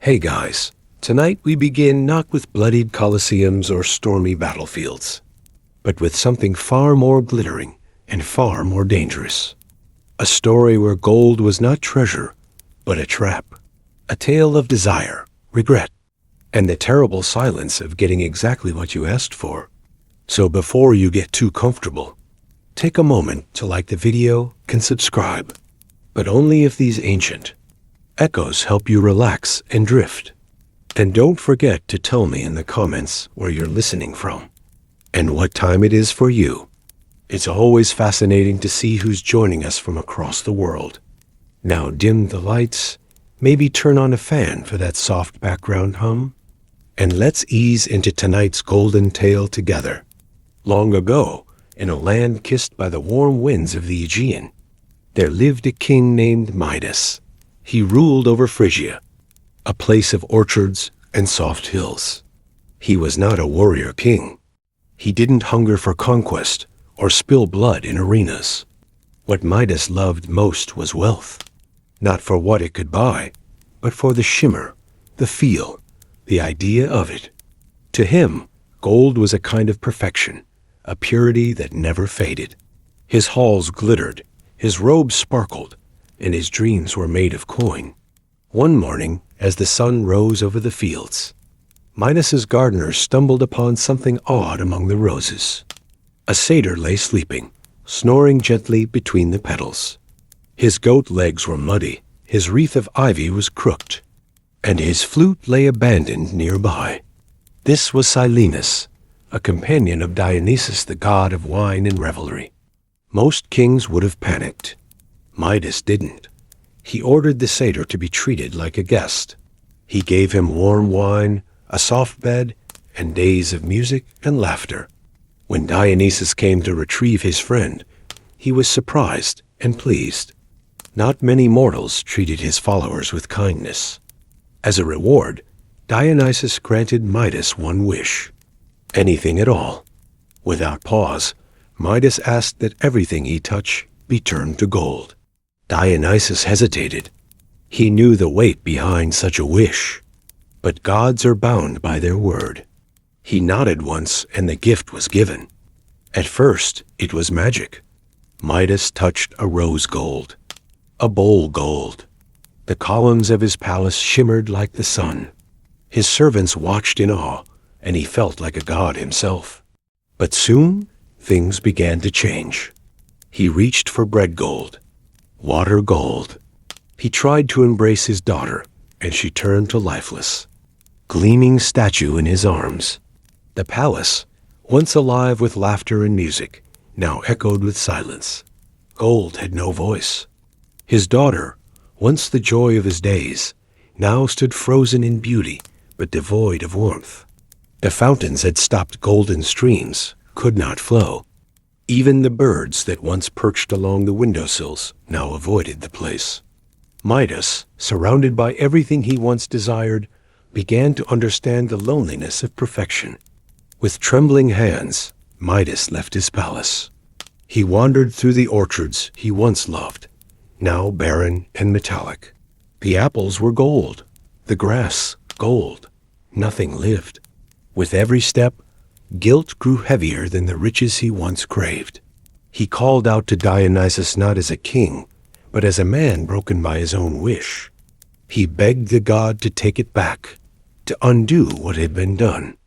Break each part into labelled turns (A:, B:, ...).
A: Hey guys, tonight we begin not with bloodied colosseums or stormy battlefields, but with something far more glittering and far more dangerous. A story where gold was not treasure, but a trap. A tale of desire, regret, and the terrible silence of getting exactly what you asked for. So before you get too comfortable, take a moment to like the video and subscribe, but only if these ancient echoes help you relax and drift. And don't forget to tell me in the comments where you're listening from and what time it is for you. It's always fascinating to see who's joining us from across the world. Now dim the lights, maybe turn on a fan for that soft background hum, and let's ease into tonight's golden tale together. Long ago, in a land kissed by the warm winds of the Aegean, there lived a king named Midas. He ruled over Phrygia, a place of orchards and soft hills. He was not a warrior king. He didn't hunger for conquest or spill blood in arenas. What Midas loved most was wealth, not for what it could buy, but for the shimmer, the feel, the idea of it. To him, gold was a kind of perfection, a purity that never faded. His halls glittered, his robes sparkled, and his dreams were made of coin. One morning, as the sun rose over the fields, Midas's gardeners stumbled upon something odd among the roses. A satyr lay sleeping, snoring gently between the petals. His goat legs were muddy, his wreath of ivy was crooked, and his flute lay abandoned nearby. This was Silenus, a companion of Dionysus, the god of wine and revelry. Most kings would have panicked. Midas didn't. He ordered the satyr to be treated like a guest. He gave him warm wine, a soft bed, and days of music and laughter. When Dionysus came to retrieve his friend, he was surprised and pleased. Not many mortals treated his followers with kindness. As a reward, Dionysus granted Midas one wish. Anything at all. Without pause, Midas asked that everything he touched be turned to gold. Dionysus hesitated. He knew the weight behind such a wish. But gods are bound by their word. He nodded once and the gift was given. At first, it was magic. Midas touched a rose gold, a bowl gold. The columns of his palace shimmered like the sun. His servants watched in awe, and he felt like a god himself. But soon, things began to change. He reached for bread gold, water gold. He tried to embrace his daughter, and she turned to lifeless, gleaming statue in his arms. The palace, once alive with laughter and music, now echoed with silence. Gold had no voice. His daughter, once the joy of his days, now stood frozen in beauty, but devoid of warmth. The fountains had stopped, golden streams could not flow. Even the birds that once perched along the windowsills now avoided the place. Midas, surrounded by everything he once desired, began to understand the loneliness of perfection. With trembling hands, Midas left his palace. He wandered through the orchards he once loved, now barren and metallic. The apples were gold, the grass gold. Nothing lived. With every step, guilt grew heavier than the riches he once craved. He called out to Dionysus not as a king, but as a man broken by his own wish. He begged the god to take it back, to undo what had been done.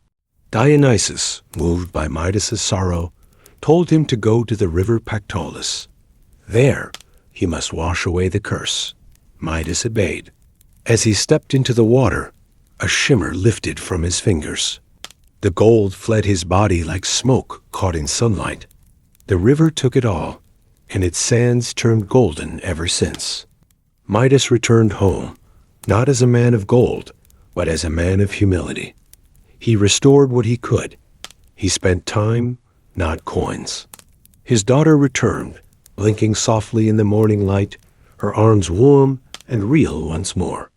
A: Dionysus, moved by Midas's sorrow, told him to go to the river Pactolus. There, he must wash away the curse. Midas obeyed. As he stepped into the water, a shimmer lifted from his fingers. The gold fled his body like smoke caught in sunlight. The river took it all, and its sands turned golden ever since. Midas returned home, not as a man of gold, but as a man of humility. He restored what he could. He spent time, not coins. His daughter returned, blinking softly in the morning light, her arms warm and real once more.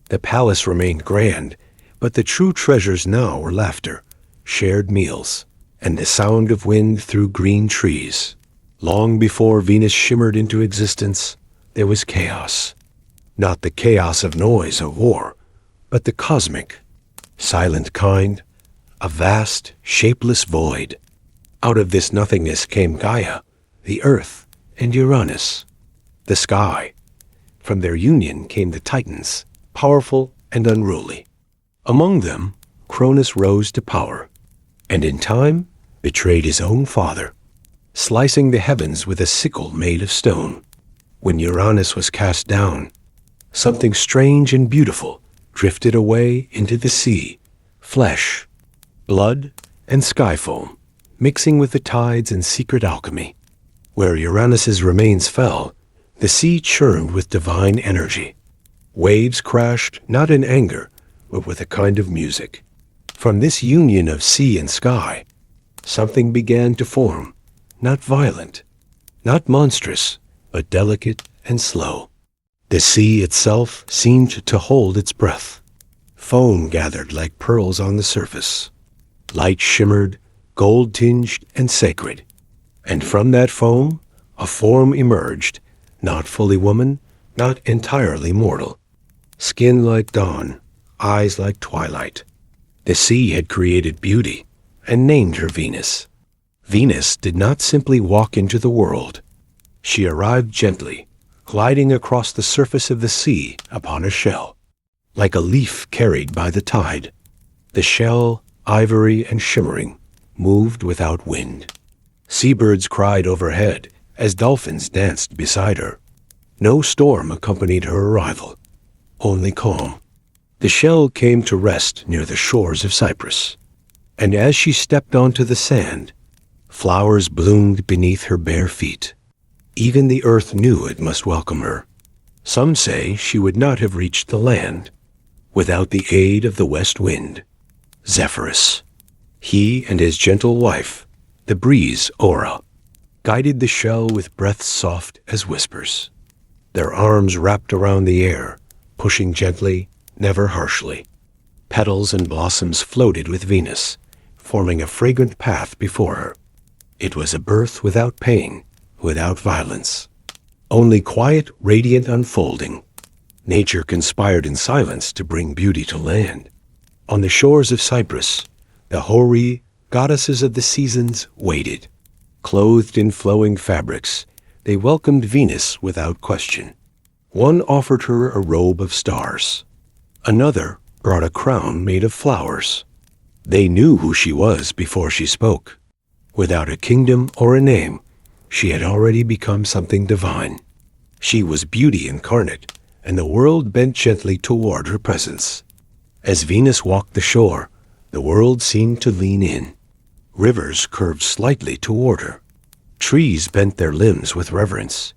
A: The palace remained grand, but the true treasures now were laughter, shared meals, and the sound of wind through green trees. Long before Venus shimmered into existence, there was chaos. Not the chaos of noise or war, but the cosmic, silent kind, a vast, shapeless void. Out of this nothingness came Gaia, the earth, and Uranus, the sky. From their union came the Titans, powerful and unruly. Among them, Cronus rose to power, and in time betrayed his own father, slicing the heavens with a sickle made of stone. When Uranus was cast down, something strange and beautiful drifted away into the sea, flesh, blood, and sky foam, mixing with the tides and secret alchemy. Where Uranus's remains fell, the sea churned with divine energy. Waves crashed not in anger, but with a kind of music. From this union of sea and sky, something began to form, not violent, not monstrous, but delicate and slow. The sea itself seemed to hold its breath. Foam gathered like pearls on the surface. Light shimmered, gold-tinged and sacred. And from that foam, a form emerged, not fully woman, not entirely mortal. Skin like dawn, eyes like twilight. The sea had created beauty and named her Venus. Venus did not simply walk into the world. She arrived gently, gliding across the surface of the sea upon a shell, like a leaf carried by the tide. The shell, ivory and shimmering, moved without wind. Seabirds cried overhead as dolphins danced beside her. No storm accompanied her arrival, only calm. The shell came to rest near the shores of Cyprus, and as she stepped onto the sand, flowers bloomed beneath her bare feet. Even the earth knew it must welcome her. Some say she would not have reached the land without the aid of the west wind, Zephyrus. He and his gentle wife, the breeze Aura, guided the shell with breaths soft as whispers. Their arms wrapped around the air, pushing gently, never harshly. Petals and blossoms floated with Venus, forming a fragrant path before her. It was a birth without pain, without violence. Only quiet, radiant unfolding. Nature conspired in silence to bring beauty to land. On the shores of Cyprus, the houri, goddesses of the seasons, waited. Clothed in flowing fabrics, they welcomed Venus without question. One offered her a robe of stars. Another brought a crown made of flowers. They knew who she was before she spoke. Without a kingdom or a name, she had already become something divine. She was beauty incarnate, and the world bent gently toward her presence. As Venus walked the shore, the world seemed to lean in. Rivers curved slightly toward her. Trees bent their limbs with reverence.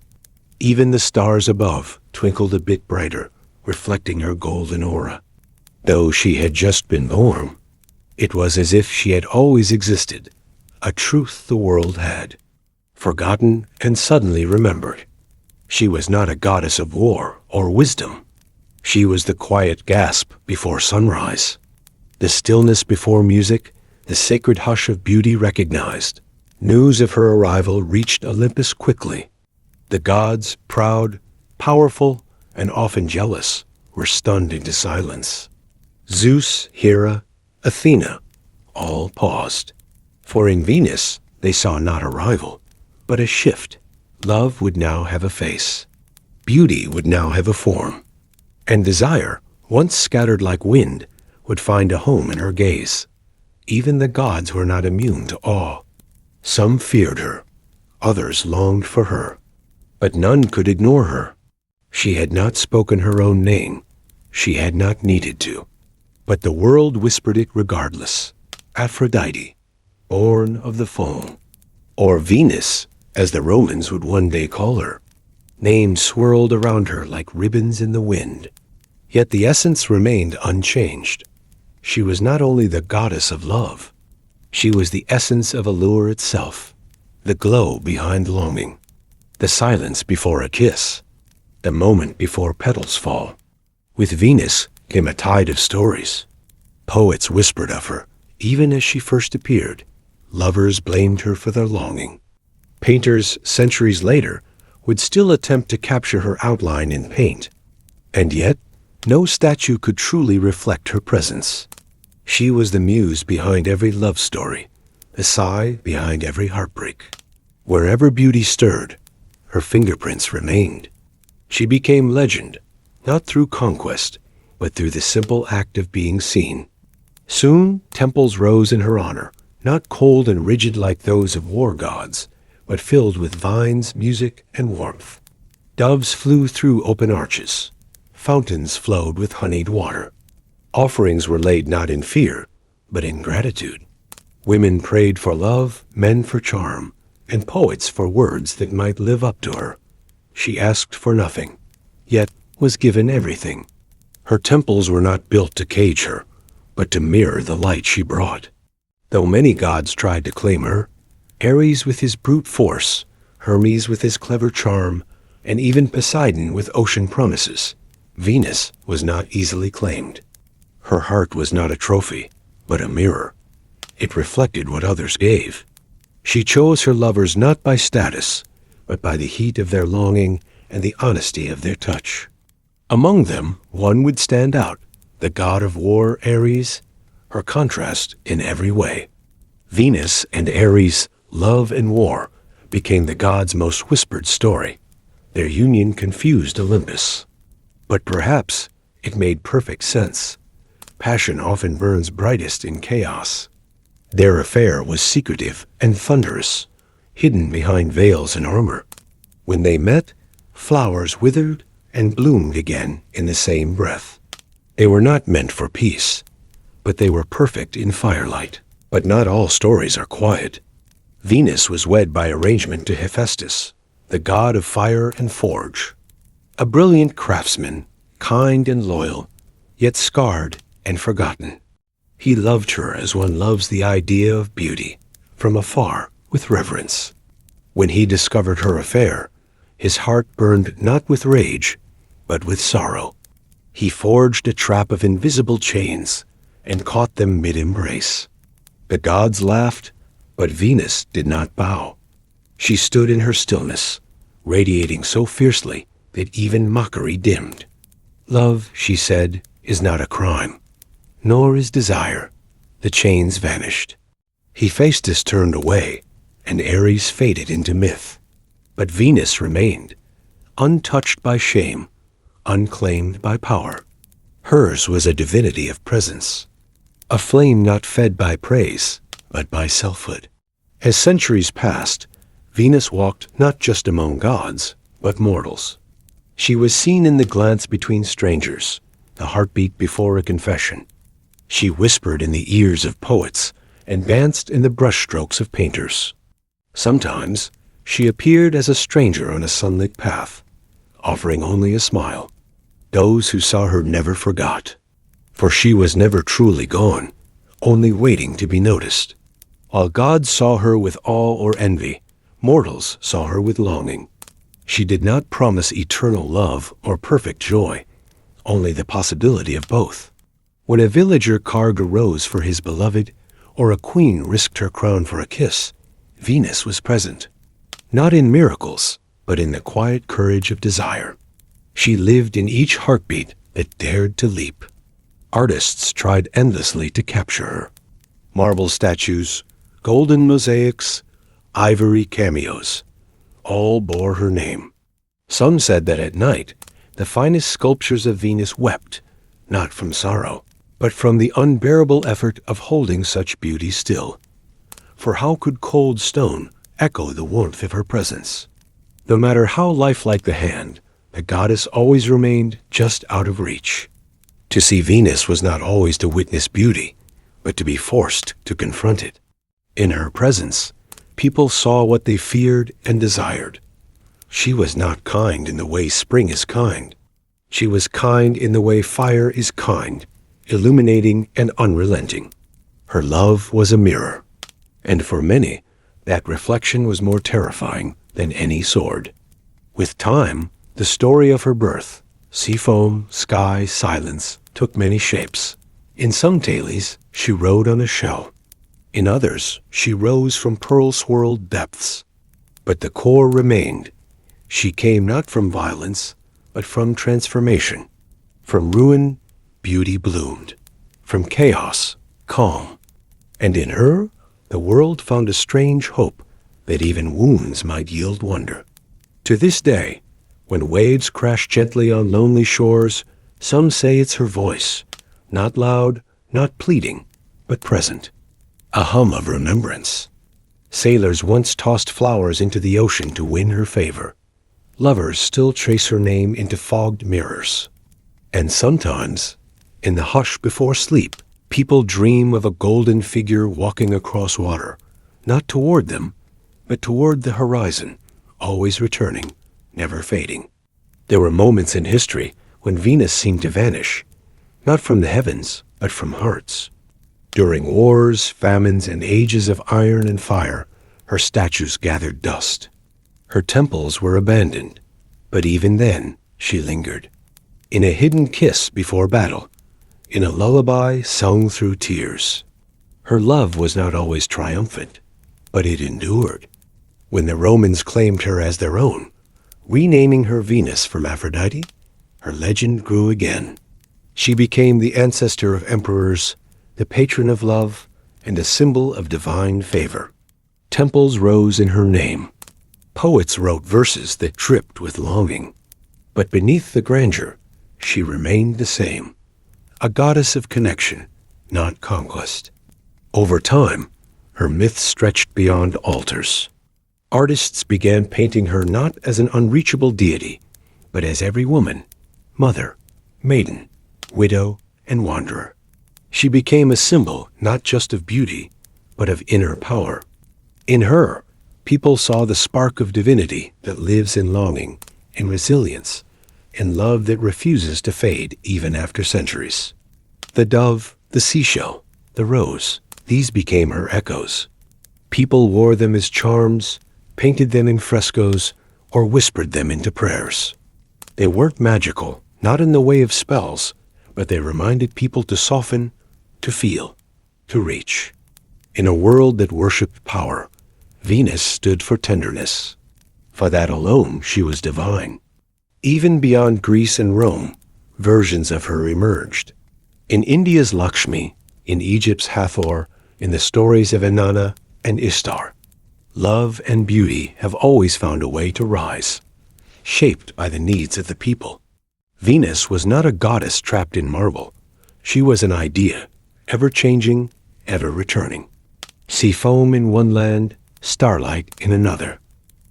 A: Even the stars above twinkled a bit brighter, reflecting her golden aura. Though she had just been born, it was as if she had always existed, a truth the world had forgotten and suddenly remembered. She was not a goddess of war or wisdom. She was the quiet gasp before sunrise, the stillness before music, the sacred hush of beauty recognized. News of her arrival reached Olympus quickly. The gods, proud, powerful, and often jealous, were stunned into silence. Zeus, Hera, Athena, all paused. For in Venus they saw not a rival, but a shift. Love would now have a face. Beauty would now have a form. And desire, once scattered like wind, would find a home in her gaze. Even the gods were not immune to awe. Some feared her, others longed for her. But none could ignore her. She had not spoken her own name. She had not needed to. But the world whispered it regardless. Aphrodite, born of the foam. Or Venus, as the Romans would one day call her. Names swirled around her like ribbons in the wind. Yet the essence remained unchanged. She was not only the goddess of love. She was the essence of allure itself, the glow behind longing, the silence before a kiss, the moment before petals fall. With Venus came a tide of stories. Poets whispered of her, even as she first appeared. Lovers blamed her for their longing. Painters, centuries later, would still attempt to capture her outline in paint. And yet, No statue could truly reflect her presence. She was the muse behind every love story, the sigh behind every heartbreak. Wherever beauty stirred, her fingerprints remained. She became legend, not through conquest, but through the simple act of being seen. Soon, temples rose in her honor, not cold and rigid like those of war gods, but filled with vines, music, and warmth. Doves flew through open arches. Fountains flowed with honeyed water. Offerings were laid not in fear, but in gratitude. Women prayed for love, men for charm, and poets for words that might live up to her. She asked for nothing, yet was given everything. Her temples were not built to cage her, but to mirror the light she brought. Though many gods tried to claim her, Ares with his brute force, Hermes with his clever charm, and even Poseidon with ocean promises, Venus was not easily claimed. Her heart was not a trophy, but a mirror. It reflected what others gave. She chose her lovers not by status, but by the heat of their longing and the honesty of their touch. Among them, one would stand out, the god of war, Ares, her contrast in every way. Venus and Ares, love and war, became the gods' most whispered story. Their union confused Olympus. But perhaps it made perfect sense. Passion often burns brightest in chaos. Their affair was secretive and thunderous, hidden behind veils and armor. When they met, flowers withered and bloomed again in the same breath. They were not meant for peace, but they were perfect in firelight. But not all stories are quiet. Venus was wed by arrangement to Hephaestus, the god of fire and forge. A brilliant craftsman, kind and loyal, yet scarred and forgotten. He loved her as one loves the idea of beauty, from afar with reverence. When he discovered her affair, his heart burned not with rage, but with sorrow. He forged a trap of invisible chains and caught them mid-embrace. The gods laughed, but Venus did not bow. She stood in her stillness, radiating so fiercely that even mockery dimmed. Love, she said, is not a crime, nor is desire. The chains vanished. Hephaestus turned away, and Ares faded into myth. But Venus remained, untouched by shame, unclaimed by power. Hers was a divinity of presence, a flame not fed by praise, but by selfhood. As centuries passed, Venus walked not just among gods, but mortals. She was seen in the glance between strangers, the heartbeat before a confession. She whispered in the ears of poets and danced in the brushstrokes of painters. Sometimes she appeared as a stranger on a sunlit path, offering only a smile. Those who saw her never forgot, for she was never truly gone, only waiting to be noticed. While gods saw her with awe or envy, mortals saw her with longing. She did not promise eternal love or perfect joy, only the possibility of both. When a villager carved a rose for his beloved, or a queen risked her crown for a kiss, Venus was present. Not in miracles, but in the quiet courage of desire. She lived in each heartbeat that dared to leap. Artists tried endlessly to capture her. Marble statues, golden mosaics, ivory cameos, all bore her name. Some said that at night, the finest sculptures of Venus wept, not from sorrow, but from the unbearable effort of holding such beauty still. For how could cold stone echo the warmth of her presence? No matter how lifelike the hand, the goddess always remained just out of reach. To see Venus was not always to witness beauty, but to be forced to confront it. In her presence, people saw what they feared and desired. She was not kind in the way spring is kind. She was kind in the way fire is kind, illuminating and unrelenting. Her love was a mirror, and for many, that reflection was more terrifying than any sword. With time, the story of her birth, sea foam, sky, silence, took many shapes. In some tales, she rode on a shell. In others, she rose from pearl-swirled depths. But the core remained. She came not from violence, but from transformation, From ruin, beauty bloomed. From chaos, calm. And in her, the world found a strange hope that even wounds might yield wonder. To this day, when waves crash gently on lonely shores, some say it's her voice, not loud, not pleading, but present. A hum of remembrance. Sailors once tossed flowers into the ocean to win her favor. Lovers still trace her name into fogged mirrors. And sometimes, in the hush before sleep, people dream of a golden figure walking across water, not toward them, but toward the horizon, always returning, never fading. There were moments in history when Venus seemed to vanish, not from the heavens, but from hearts. During wars, famines, and ages of iron and fire, her statues gathered dust. Her temples were abandoned, but even then she lingered. In a hidden kiss before battle, in a lullaby sung through tears. Her love was not always triumphant, but it endured. When the Romans claimed her as their own, renaming her Venus from Aphrodite, her legend grew again. She became the ancestor of emperors, the patron of love, and a symbol of divine favor. Temples rose in her name. Poets wrote verses that dripped with longing. But beneath the grandeur, she remained the same, a goddess of connection, not conquest. Over time, her myth stretched beyond altars. Artists began painting her not as an unreachable deity, but as every woman, mother, maiden, widow, and wanderer. She became a symbol not just of beauty, but of inner power. In her, people saw the spark of divinity that lives in longing, in resilience, in love that refuses to fade even after centuries. The dove, the seashell, the rose, these became her echoes. People wore them as charms, painted them in frescoes, or whispered them into prayers. They weren't magical, not in the way of spells, but they reminded people to soften, to feel, to reach. In a world that worshipped power, Venus stood for tenderness. For that alone, she was divine. Even beyond Greece and Rome, versions of her emerged. In India's Lakshmi, in Egypt's Hathor, in the stories of Inanna and Ishtar, love and beauty have always found a way to rise, shaped by the needs of the people. Venus was not a goddess trapped in marble. She was an idea, ever-changing, ever-returning. Sea foam in one land, starlight in another.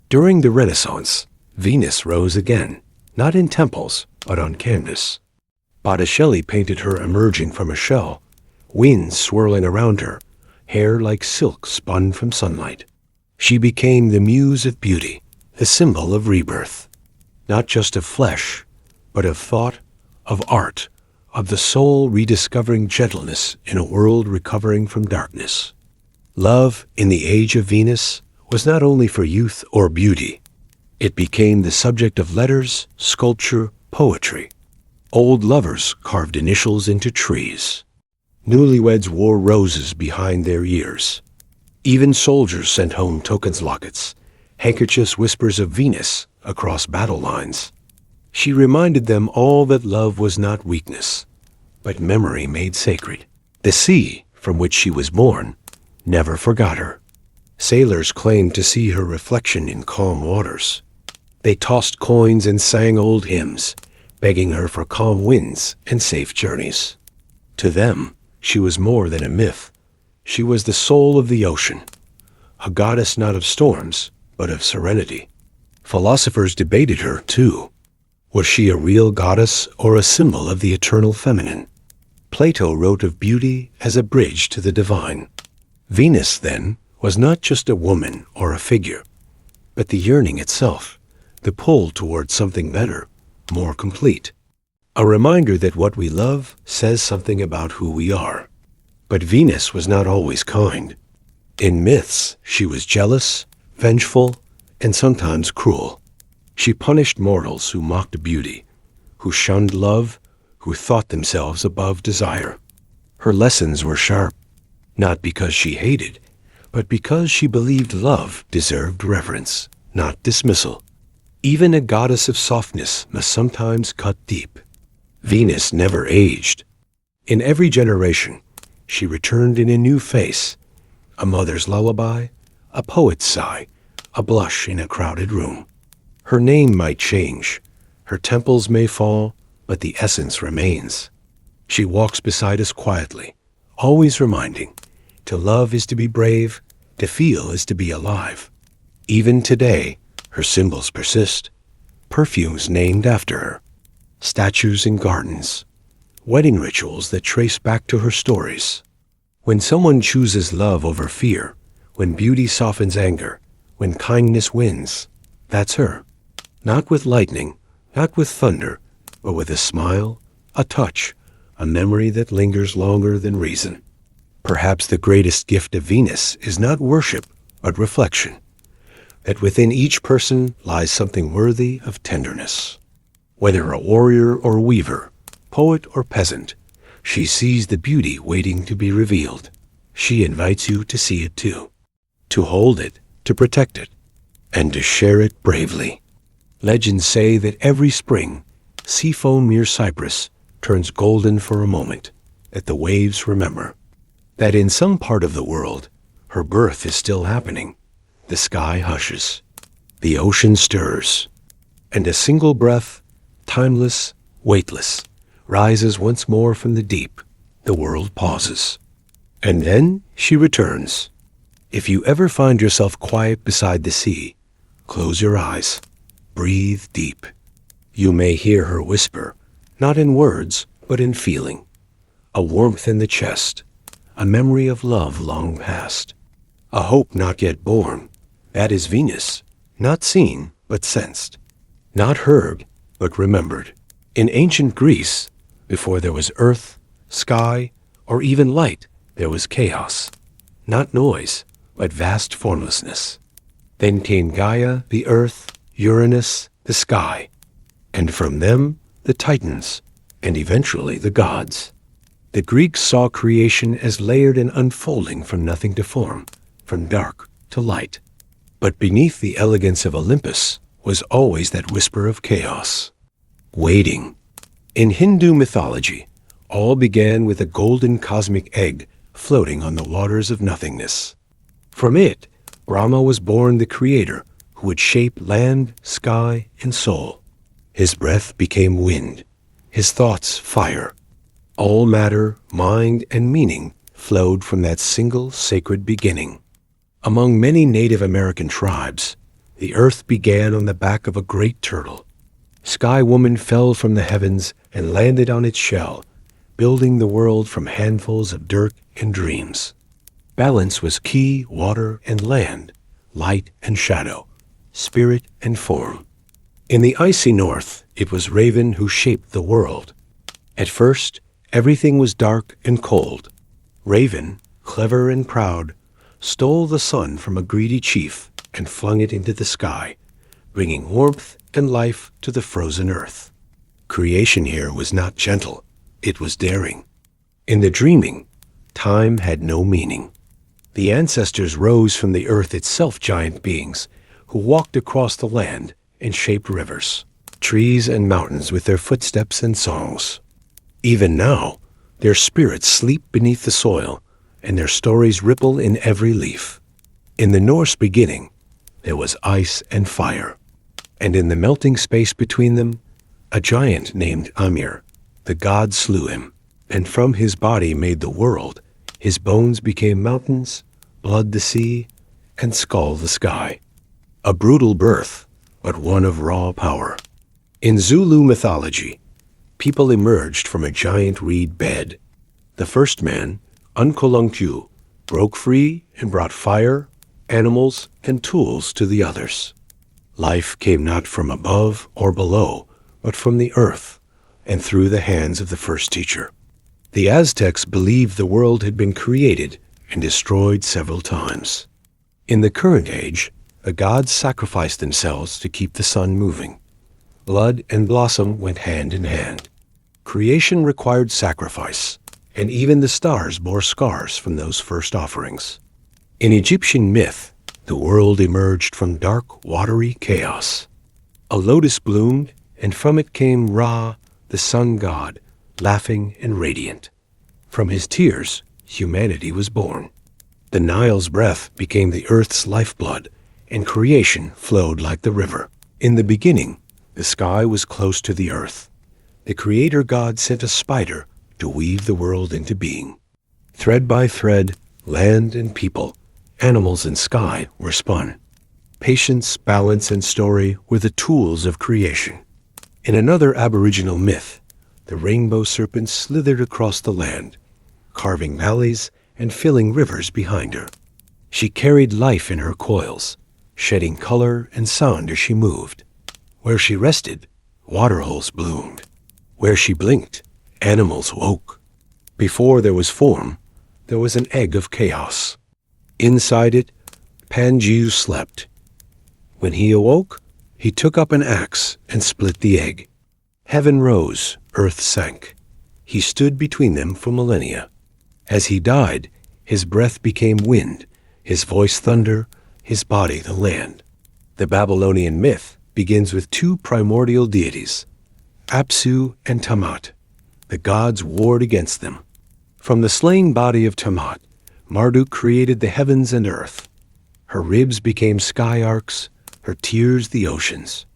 A: During the Renaissance, Venus rose again, not in temples, but on canvas. Botticelli painted her emerging from a shell, winds swirling around her, hair like silk spun from sunlight. She became the muse of beauty, the symbol of rebirth, not just of flesh, but of thought, of art, of the soul rediscovering gentleness in a world recovering from darkness. Love, in the age of Venus, was not only for youth or beauty. It became the subject of letters, sculpture, poetry. Old lovers carved initials into trees. Newlyweds wore roses behind their ears. Even soldiers sent home tokens lockets, handkerchiefs whispers of Venus across battle lines. She reminded them all that love was not weakness, but memory made sacred. The sea, from which she was born, never forgot her. Sailors claimed to see her reflection in calm waters. They tossed coins and sang old hymns, begging her for calm winds and safe journeys. To them, she was more than a myth. She was the soul of the ocean, a goddess not of storms, but of serenity. Philosophers debated her, too. Was she a real goddess or a symbol of the eternal feminine? Plato wrote of beauty as a bridge to the divine. Venus, then, was not just a woman or a figure, but the yearning itself, the pull towards something better, more complete. A reminder that what we love says something about who we are. But Venus was not always kind. In myths, she was jealous, vengeful, and sometimes cruel. She punished mortals who mocked beauty, who shunned love, who thought themselves above desire. Her lessons were sharp, not because she hated, but because she believed love deserved reverence, not dismissal. Even a goddess of softness must sometimes cut deep. Venus never aged. In every generation, she returned in a new face, a mother's lullaby, a poet's sigh, a blush in a crowded room. Her name might change, her temples may fall, but the essence remains. She walks beside us quietly, always reminding, to love is to be brave, to feel is to be alive. Even today, her symbols persist, perfumes named after her, statues in gardens, wedding rituals that trace back to her stories. When someone chooses love over fear, when beauty softens anger, when kindness wins, that's her. Not with lightning, not with thunder, but with a smile, a touch, a memory that lingers longer than reason. Perhaps the greatest gift of Venus is not worship, but reflection, that within each person lies something worthy of tenderness. Whether a warrior or weaver, poet or peasant, she sees the beauty waiting to be revealed. She invites you to see it too, to hold it, to protect it, and to share it bravely. Legends say that every spring, sea foam near Cyprus turns golden for a moment, that the waves remember. That in some part of the world, her birth is still happening. The sky hushes, the ocean stirs, and a single breath, timeless, weightless, rises once more from the deep. The world pauses. And then she returns. If you ever find yourself quiet beside the sea, close your eyes, breathe deep. You may hear her whisper, not in words, but in feeling. A warmth in the chest, a memory of love long past, a hope not yet born. That is Venus, not seen, but sensed, not heard, but remembered. In ancient Greece, before there was earth, sky, or even light, there was chaos. Not noise, but vast formlessness. Then came Gaia, the earth, Uranus, the sky, and from them the Titans, and eventually the gods. The Greeks saw creation as layered and unfolding from nothing to form, from dark to light. But beneath the elegance of Olympus was always that whisper of chaos, waiting. In Hindu mythology, all began with a golden cosmic egg floating on the waters of nothingness. From it, Brahma was born the creator who would shape land, sky, and soul. His breath became wind, his thoughts fire. All matter, mind, and meaning flowed from that single sacred beginning. Among many Native American tribes, the earth began on the back of a great turtle. Sky Woman fell from the heavens and landed on its shell, building the world from handfuls of dirt and dreams. Balance was key, water and land, light and shadow, spirit and form. In the icy north, it was Raven who shaped the world. At first, everything was dark and cold. Raven, clever and proud, stole the sun from a greedy chief and flung it into the sky, bringing warmth and life to the frozen earth. Creation here was not gentle, it was daring. In the dreaming, time had no meaning. The ancestors rose from the earth itself, giant beings who walked across the land and shaped rivers, trees and mountains with their footsteps and songs. Even now, their spirits sleep beneath the soil, and their stories ripple in every leaf. In the Norse beginning, there was ice and fire, and in the melting space between them, a giant named Ymir. The gods slew him, and from his body made the world. His bones became mountains, blood the sea, and skull the sky. A brutal birth, but one of raw power. In Zulu mythology, people emerged from a giant reed bed. The first man, Unkulunkyu, broke free and brought fire, animals, and tools to the others. Life came not from above or below, but from the earth, and through the hands of the first teacher. The Aztecs believed the world had been created and destroyed several times. In the current age, the gods sacrificed themselves to keep the sun moving. Blood and blossom went hand in hand. Creation required sacrifice, and even the stars bore scars from those first offerings. In Egyptian myth, the world emerged from dark, watery chaos. A lotus bloomed, and from it came Ra, the sun god, laughing and radiant. From his tears, humanity was born. The Nile's breath became the earth's lifeblood, and creation flowed like the river. In the beginning, the sky was close to the earth. The Creator God sent a spider to weave the world into being. Thread by thread, land and people, animals and sky were spun. Patience, balance, and story were the tools of creation. In another Aboriginal myth, the rainbow serpent slithered across the land, carving valleys and filling rivers behind her. She carried life in her coils, shedding color and sound as she moved. Where she rested, waterholes bloomed. Where she blinked, animals woke. Before there was form, there was an egg of chaos. Inside it, Pangeus slept. When he awoke, he took up an axe and split the egg. Heaven rose, earth sank. He stood between them for millennia. As he died, his breath became wind, his voice thunder, his body the land. The Babylonian myth begins with two primordial deities, Apsu and Tiamat. The gods warred against them. From the slain body of Tiamat, Marduk created the heavens and earth. Her ribs became sky arcs, her tears the oceans.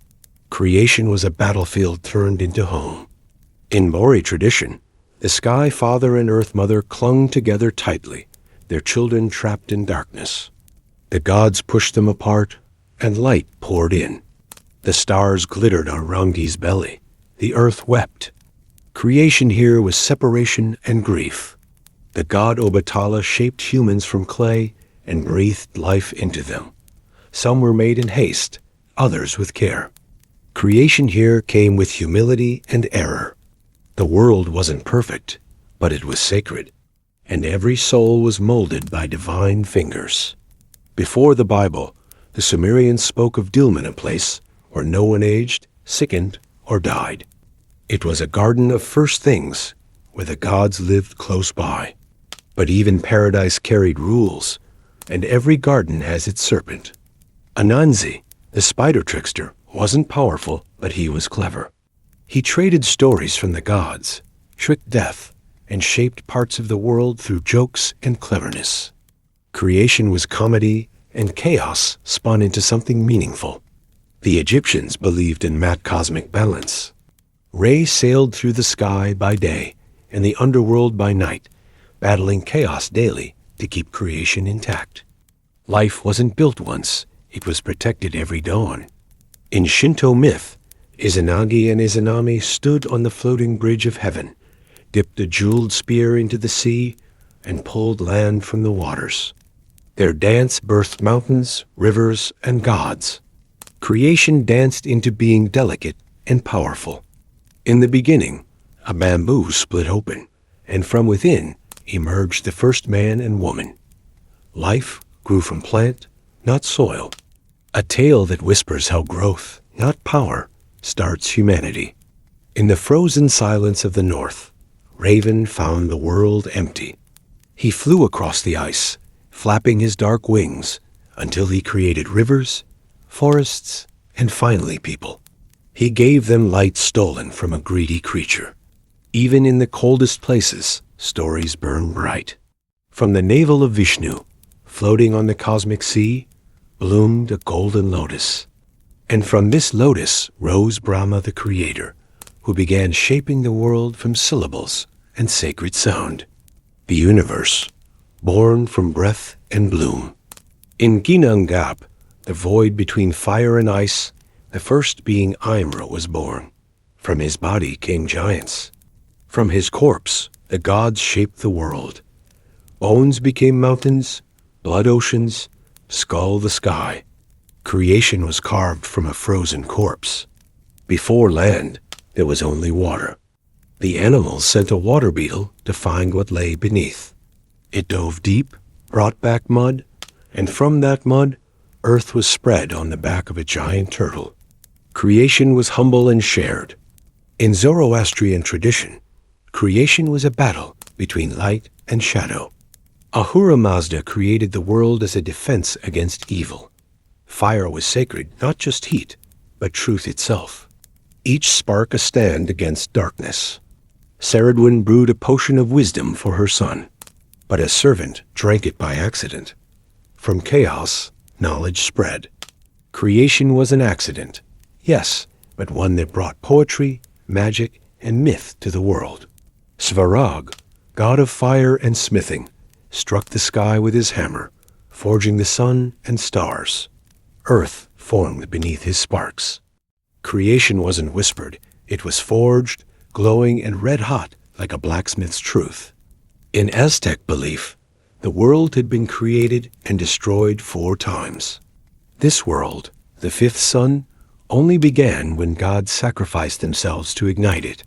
A: Creation was a battlefield turned into home. In Maori tradition, the Sky Father and Earth Mother clung together tightly, their children trapped in darkness. The gods pushed them apart, and light poured in. The stars glittered on Rangi's belly. The earth wept. Creation here was separation and grief. The god Obatala shaped humans from clay and breathed life into them. Some were made in haste, others with care. Creation here came with humility and error. The world wasn't perfect, but it was sacred, and every soul was molded by divine fingers. Before the Bible, the Sumerians spoke of Dilmun, a place where no one aged, sickened, or died. It was a garden of first things, where the gods lived close by. But even paradise carried rules, and every garden has its serpent. Anansi, the spider trickster, wasn't powerful, but he was clever. He traded stories from the gods, tricked death, and shaped parts of the world through jokes and cleverness. Creation was comedy, and chaos spun into something meaningful. The Egyptians believed in cosmic balance. Re sailed through the sky by day and the underworld by night, battling chaos daily to keep creation intact. Life wasn't built once, it was protected every dawn. In Shinto myth, Izanagi and Izanami stood on the floating bridge of heaven, dipped a jeweled spear into the sea, and pulled land from the waters. Their dance birthed mountains, rivers, and gods. Creation danced into being delicate and powerful. In the beginning, a bamboo split open, and from within emerged the first man and woman. Life grew from plant, not soil. A tale that whispers how growth, not power, starts humanity. In the frozen silence of the north, Raven found the world empty. He flew across the ice, flapping his dark wings, until he created rivers, forests, and finally people. He gave them light stolen from a greedy creature. Even in the coldest places, stories burn bright. From the navel of Vishnu, floating on the cosmic sea, bloomed a golden lotus. And from this lotus rose Brahma the Creator, who began shaping the world from syllables and sacred sound. The universe, born from breath and bloom. In Ginangap, the void between fire and ice, the first being Imra was born. From his body came giants. From his corpse, the gods shaped the world. Bones became mountains, blood oceans, skull the sky. Creation was carved from a frozen corpse. Before land, there was only water. The animals sent a water beetle to find what lay beneath. It dove deep, brought back mud, and from that mud, earth was spread on the back of a giant turtle. Creation was humble and shared. In Zoroastrian tradition, creation was a battle between light and shadow. Ahura Mazda created the world as a defense against evil. Fire was sacred, not just heat, but truth itself. each spark a stand against darkness. Ceridwen brewed a potion of wisdom for her son, but a servant drank it by accident. From chaos, knowledge spread. Creation was an accident, yes, but one that brought poetry, magic, and myth to the world. Svarog, god of fire and smithing, struck the sky with his hammer, forging the sun and stars. Earth formed beneath his sparks. Creation wasn't whispered, it was forged, glowing and red-hot like a blacksmith's truth. In Aztec belief, the world had been created and destroyed 4 times. This world, the 5th sun, only began when gods sacrificed themselves to ignite it.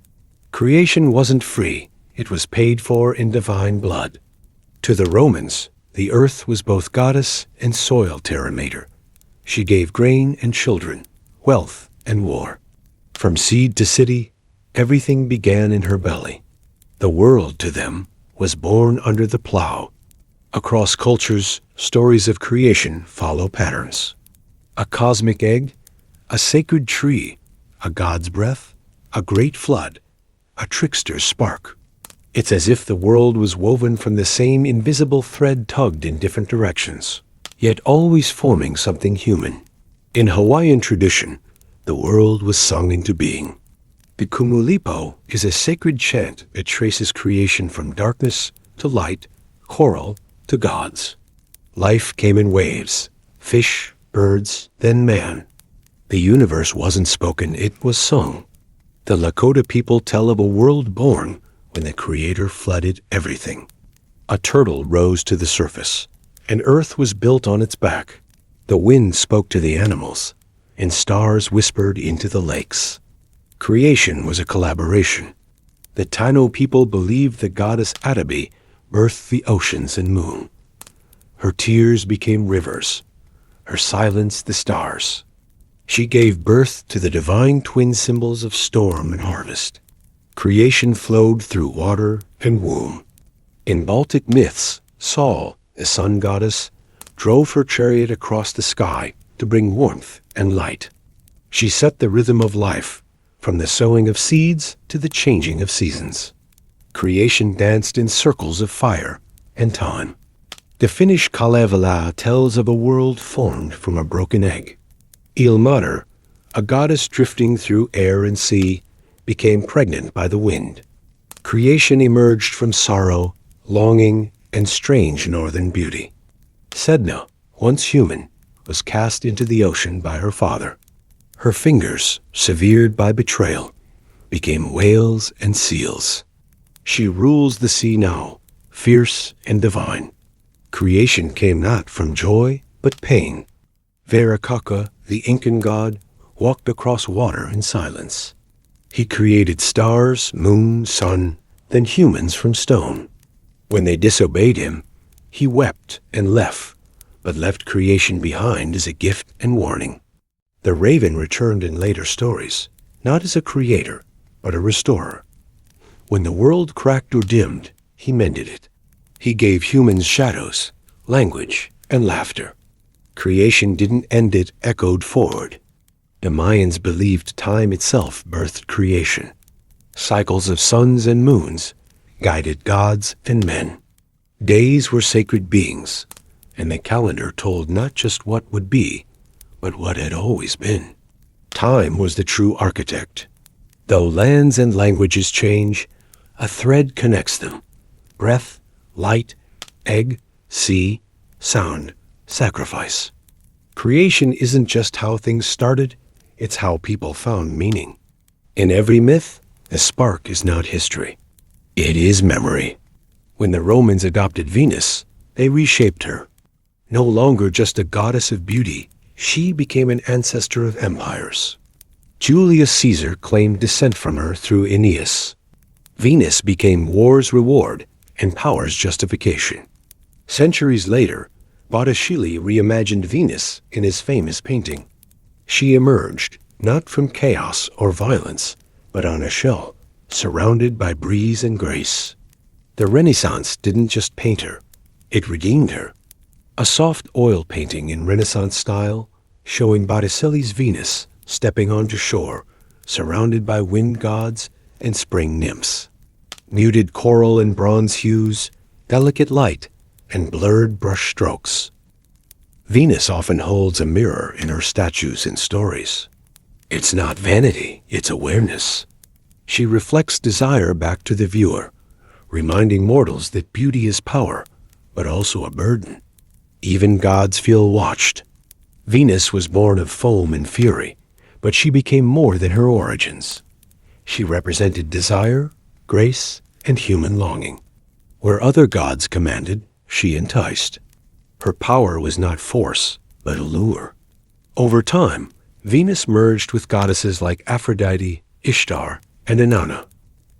A: Creation wasn't free, it was paid for in divine blood. To the Romans, the earth was both goddess and soil terramater. She gave grain and children, wealth and war. From seed to city, everything began in her belly. The world, to them, was born under the plow. Across cultures, stories of creation follow patterns. A cosmic egg, a sacred tree, a god's breath, a great flood, a trickster's spark. It's as if the world was woven from the same invisible thread tugged in different directions, yet always forming something human. In Hawaiian tradition, the world was sung into being. The Kumulipo is a sacred chant that traces creation from darkness to light, coral to gods. Life came in waves, fish, birds, then man. The universe wasn't spoken, it was sung. The Lakota people tell of a world born when the Creator flooded everything. A turtle rose to the surface, and earth was built on its back. The wind spoke to the animals, and stars whispered into the lakes. Creation was a collaboration. The Taino people believed the goddess Atabi birthed the oceans and moon. Her tears became rivers, her silence the stars. She gave birth to the divine twin symbols of storm and harvest. Creation flowed through water and womb. In Baltic myths, Sol, the sun goddess, drove her chariot across the sky to bring warmth and light. She set the rhythm of life, from the sowing of seeds to the changing of seasons. Creation danced in circles of fire and time. The Finnish Kalevala tells of a world formed from a broken egg. Ilmater, a goddess drifting through air and sea, became pregnant by the wind. Creation emerged from sorrow, longing, and strange northern beauty. Sedna, once human, was cast into the ocean by her father. Her fingers, severed by betrayal, became whales and seals. She rules the sea now, fierce and divine. Creation came not from joy, but pain. Viracocha, the Incan god, walked across water in silence. He created stars, moon, sun, then humans from stone. When they disobeyed him, he wept and left, but left creation behind as a gift and warning. The raven returned in later stories, not as a creator, but a restorer. When the world cracked or dimmed, he mended it. He gave humans shadows, language, and laughter. Creation didn't end, it echoed forward. The Mayans believed time itself birthed creation. Cycles of suns and moons guided gods and men. Days were sacred beings, and the calendar told not just what would be, but what had always been. Time was the true architect. Though lands and languages change, a thread connects them. Breath, light, egg, sea, sound, sacrifice. Creation isn't just how things started, it's how people found meaning. In every myth, a spark is not history. It is memory. When the Romans adopted Venus, they reshaped her. No longer just a goddess of beauty, she became an ancestor of empires. Julius Caesar claimed descent from her through Aeneas. Venus became war's reward and power's justification. Centuries later, Botticelli reimagined Venus in his famous painting. She emerged, not from chaos or violence, but on a shell, surrounded by breeze and grace. The Renaissance didn't just paint her, it redeemed her. A soft oil painting in Renaissance style, showing Botticelli's Venus stepping onto shore, surrounded by wind gods and spring nymphs. Muted coral and bronze hues, delicate light, and blurred brush strokes. Venus often holds a mirror in her statues and stories. It's not vanity, it's awareness. She reflects desire back to the viewer, reminding mortals that beauty is power, but also a burden. Even gods feel watched. Venus was born of foam and fury, but she became more than her origins. She represented desire, grace, and human longing. Where other gods commanded, she enticed. Her power was not force, but allure. Over time, Venus merged with goddesses like Aphrodite, Ishtar, and Inanna.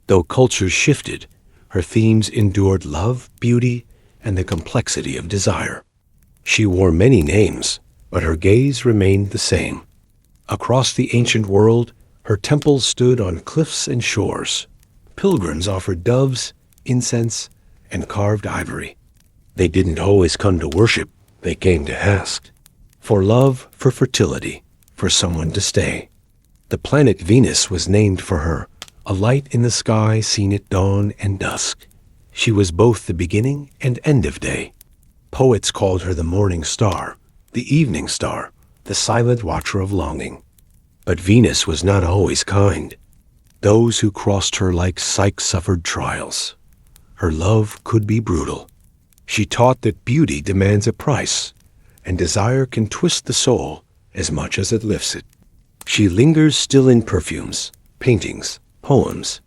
A: Though cultures shifted, her themes endured love, beauty, and the complexity of desire. She wore many names, but her gaze remained the same. Across the ancient world, her temples stood on cliffs and shores. Pilgrims offered doves, incense, and carved ivory. They didn't always come to worship, they came to ask. For love, for fertility, for someone to stay. The planet Venus was named for her, a light in the sky seen at dawn and dusk. She was both the beginning and end of day. Poets called her the morning star, the evening star, the silent watcher of longing. But Venus was not always kind. Those who crossed her like Psyche suffered trials. Her love could be brutal. She taught that beauty demands a price, and desire can twist the soul as much as it lifts it. She lingers still in perfumes, paintings, poems.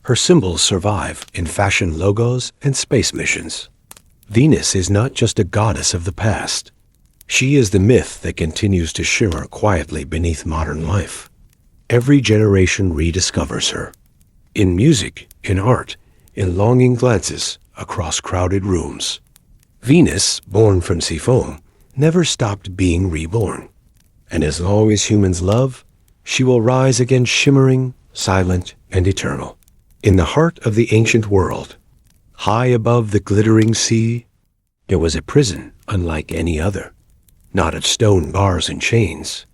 A: Her symbols survive in fashion logos and space missions. Venus is not just a goddess of the past. She is the myth that continues to shimmer quietly beneath modern life. Every generation rediscovers her. In music, in art, in longing glances across crowded rooms. Venus, born from sea foam, never stopped being reborn. And as long as humans love, she will rise again shimmering, silent, and eternal. In the heart of the ancient world, high above the glittering sea, there was a prison unlike any other. Not of stone bars and chains,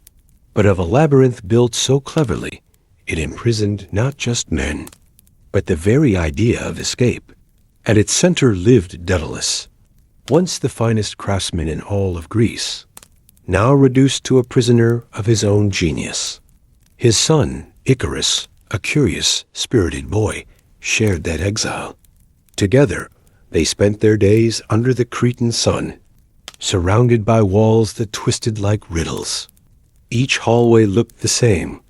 A: but of a labyrinth built so cleverly it imprisoned not just men, but the very idea of escape. At its center lived Daedalus, once the finest craftsman in all of Greece, now reduced to a prisoner of his own genius. His son, Icarus, a curious, spirited boy, shared that exile. Together, they spent their days under the Cretan sun, surrounded by walls that twisted like riddles. Each hallway looked the same,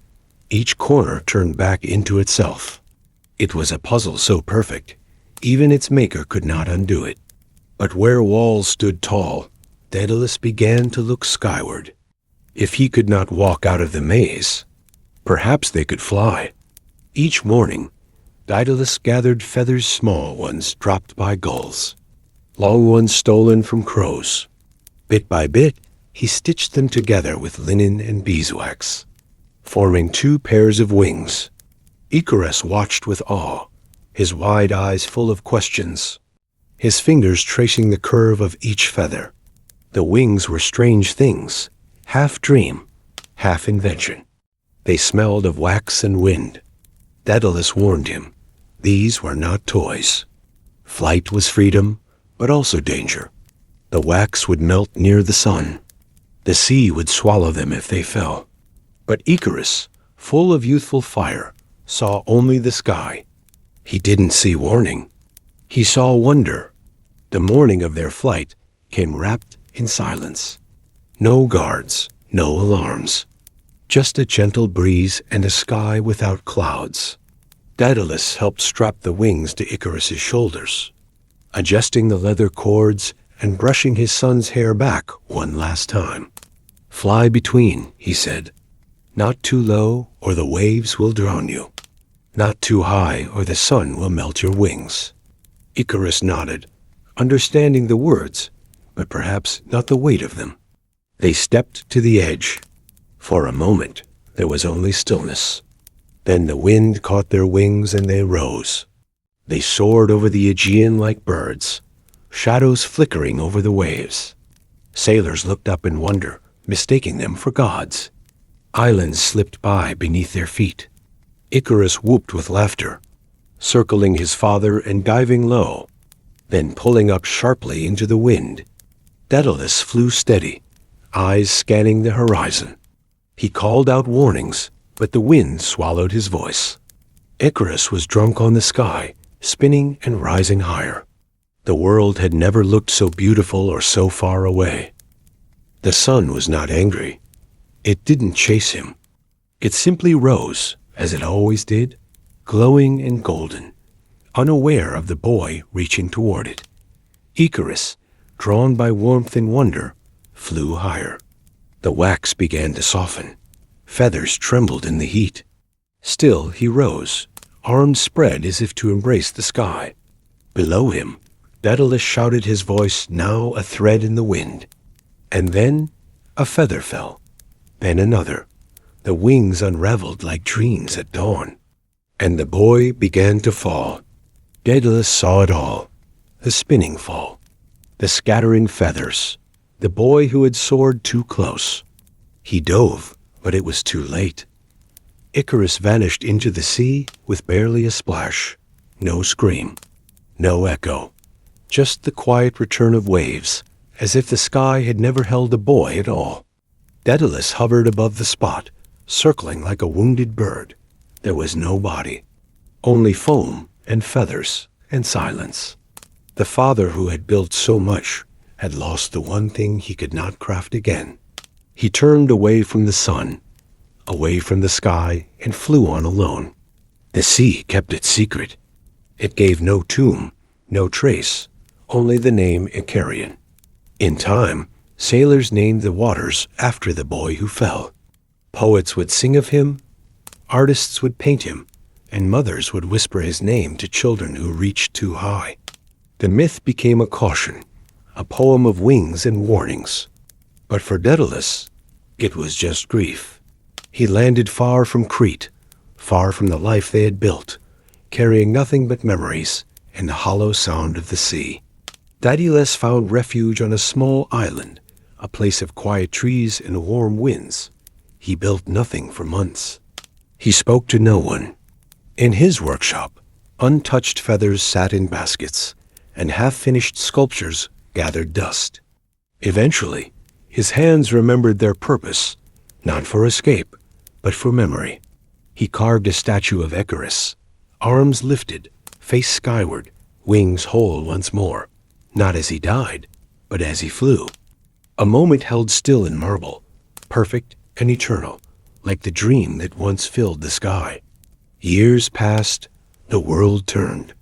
A: each corner turned back into itself. It was a puzzle so perfect, even its maker could not undo it. But where walls stood tall, Daedalus began to look skyward. If he could not walk out of the maze, perhaps they could fly. Each morning, Daedalus gathered feathers, small ones dropped by gulls, long ones stolen from crows. Bit by bit, he stitched them together with linen and beeswax, forming 2 pairs of wings. Icarus watched with awe, his wide eyes full of questions, his fingers tracing the curve of each feather. The wings were strange things, half dream, half invention. They smelled of wax and wind. Daedalus warned him, these were not toys. Flight was freedom, but also danger. The wax would melt near the sun. The sea would swallow them if they fell. But Icarus, full of youthful fire, saw only the sky. He didn't see warning. He saw wonder. The morning of their flight came wrapped in silence. No guards, no alarms. Just a gentle breeze and a sky without clouds. Daedalus helped strap the wings to Icarus's shoulders, adjusting the leather cords and brushing his son's hair back one last time. Fly between, he said. Not too low, or the waves will drown you. Not too high, or the sun will melt your wings. Icarus nodded, understanding the words, but perhaps not the weight of them. They stepped to the edge. For a moment, there was only stillness. Then the wind caught their wings and they rose. They soared over the Aegean like birds, shadows flickering over the waves. Sailors looked up in wonder, mistaking them for gods. Islands slipped by beneath their feet. Icarus whooped with laughter, circling his father and diving low, then pulling up sharply into the wind. Daedalus flew steady, eyes scanning the horizon. He called out warnings, but the wind swallowed his voice. Icarus was drunk on the sky, spinning and rising higher. The world had never looked so beautiful or so far away. The sun was not angry. It didn't chase him. It simply rose, as it always did, glowing and golden, unaware of the boy reaching toward it. Icarus, drawn by warmth and wonder, flew higher. The wax began to soften. Feathers trembled in the heat. Still he rose, arms spread as if to embrace the sky. Below him, Daedalus shouted, his voice now a thread in the wind. And then a feather fell, then another. The wings unraveled like dreams at dawn. And the boy began to fall. Daedalus saw it all. The spinning fall, the scattering feathers, the boy who had soared too close. He dove, but it was too late. Icarus vanished into the sea with barely a splash. No scream, no echo, just the quiet return of waves, as if the sky had never held a boy at all. Daedalus hovered above the spot, circling like a wounded bird. There was no body, only foam and feathers and silence. The father who had built so much had lost the one thing he could not craft again. He turned away from the sun, away from the sky, and flew on alone. The sea kept its secret. It gave no tomb, no trace, only the name Icarian. In time, sailors named the waters after the boy who fell. Poets would sing of him, artists would paint him, and mothers would whisper his name to children who reached too high. The myth became a caution, a poem of wings and warnings. But for Daedalus, it was just grief. He landed far from Crete, far from the life they had built, carrying nothing but memories and the hollow sound of the sea. Daedalus found refuge on a small island, a place of quiet trees and warm winds. He built nothing for months. He spoke to no one. In his workshop, untouched feathers sat in baskets, and half-finished sculptures gathered dust. Eventually, his hands remembered their purpose, not for escape, but for memory. He carved a statue of Icarus, arms lifted, face skyward, wings whole once more, not as he died, but as he flew. A moment held still in marble, perfect and eternal, like the dream that once filled the sky. Years passed, the world turned.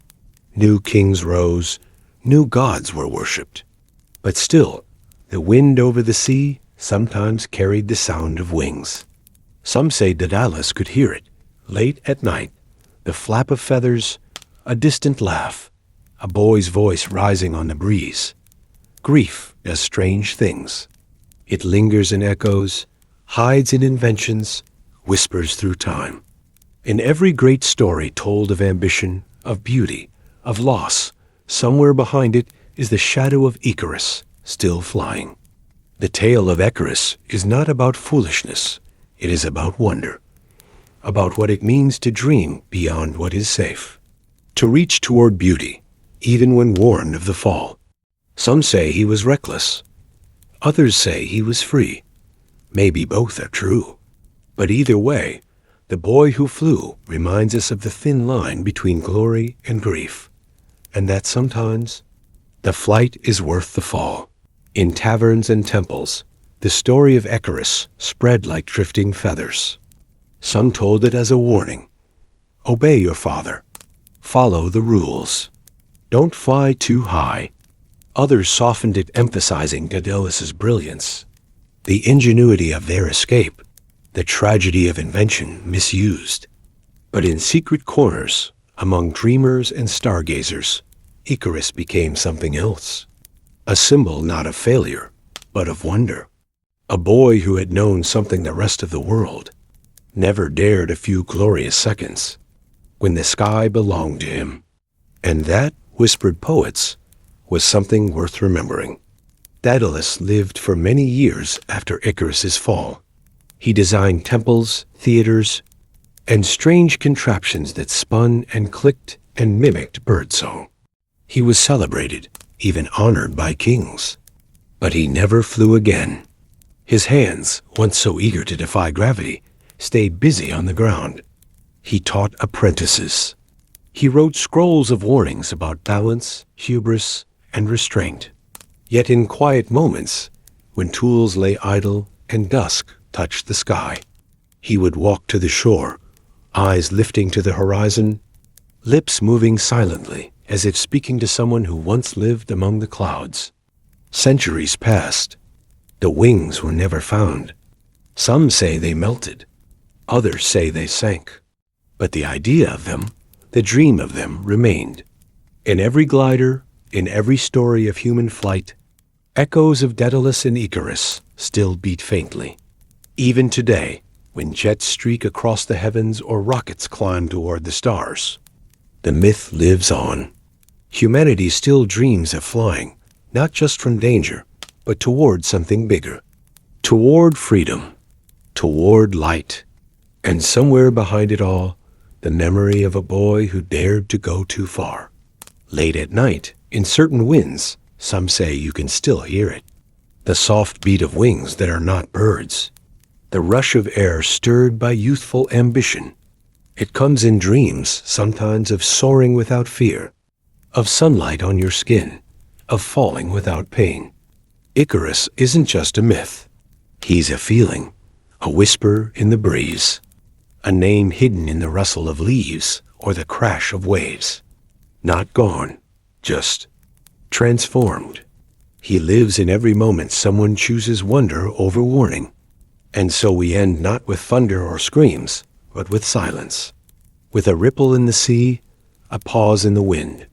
A: New kings rose, new gods were worshipped. But still, the wind over the sea sometimes carried the sound of wings. Some say Daedalus could hear it, late at night, the flap of feathers, a distant laugh, a boy's voice rising on the breeze. Grief does strange things. It lingers in echoes, hides in inventions, whispers through time. In every great story told of ambition, of beauty, of loss, somewhere behind it is the shadow of Icarus, still flying. The tale of Icarus is not about foolishness. It is about wonder, about what it means to dream beyond what is safe, to reach toward beauty, even when warned of the fall. Some say he was reckless. Others say he was free. Maybe both are true. But either way, the boy who flew reminds us of the thin line between glory and grief, and that sometimes the flight is worth the fall. In taverns and temples, the story of Icarus spread like drifting feathers. Some told it as a warning. Obey your father. Follow the rules. Don't fly too high. Others softened it, emphasizing Daedalus's brilliance, the ingenuity of their escape, the tragedy of invention misused. But in secret corners, among dreamers and stargazers, Icarus became something else. A symbol not of failure, but of wonder. A boy who had known something the rest of the world never dared a few glorious seconds, when the sky belonged to him. And that, whispered poets, was something worth remembering. Daedalus lived for many years after Icarus's fall. He designed temples, theaters, and strange contraptions that spun and clicked and mimicked birdsong. He was celebrated, even honored by kings. But he never flew again. His hands, once so eager to defy gravity, stayed busy on the ground. He taught apprentices. He wrote scrolls of warnings about balance, hubris, and restraint. Yet in quiet moments, when tools lay idle and dusk touched the sky, he would walk to the shore, eyes lifting to the horizon, lips moving silently as if speaking to someone who once lived among the clouds. Centuries passed. The wings were never found. Some say they melted. Others say they sank. But the idea of them, the dream of them, remained. In every glider, in every story of human flight, echoes of Daedalus and Icarus still beat faintly. Even today, when jets streak across the heavens or rockets climb toward the stars, the myth lives on. Humanity still dreams of flying, not just from danger, but toward something bigger, toward freedom, toward light, and somewhere behind it all, the memory of a boy who dared to go too far. Late at night, in certain winds, some say you can still hear it. The soft beat of wings that are not birds. The rush of air stirred by youthful ambition. It comes in dreams, sometimes of soaring without fear, of sunlight on your skin, of falling without pain. Icarus isn't just a myth. He's a feeling, a whisper in the breeze, a name hidden in the rustle of leaves or the crash of waves. Not gone, just transformed. He lives in every moment someone chooses wonder over warning. And so we end not with thunder or screams, but with silence. With a ripple in the sea, a pause in the wind.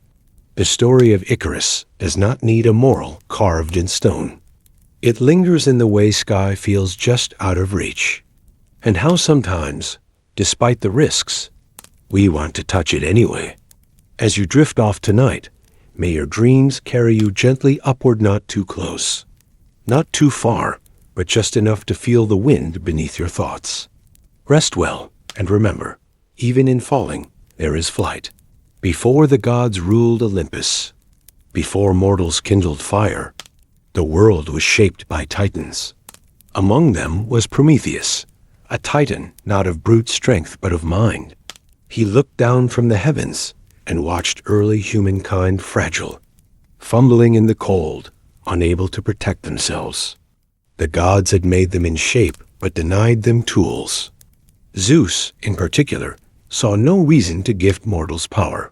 A: The story of Icarus does not need a moral carved in stone. It lingers in the way sky feels just out of reach. And how sometimes, despite the risks, we want to touch it anyway. As you drift off tonight, may your dreams carry you gently upward, not too close. Not too far, but just enough to feel the wind beneath your thoughts. Rest well, and remember, even in falling, there is flight. Before the gods ruled Olympus, before mortals kindled fire, the world was shaped by titans. Among them was Prometheus, a titan not of brute strength but of mind. He looked down from the heavens and watched early humankind fragile, fumbling in the cold, unable to protect themselves. The gods had made them in shape but denied them tools. Zeus, in particular, saw no reason to gift mortals power.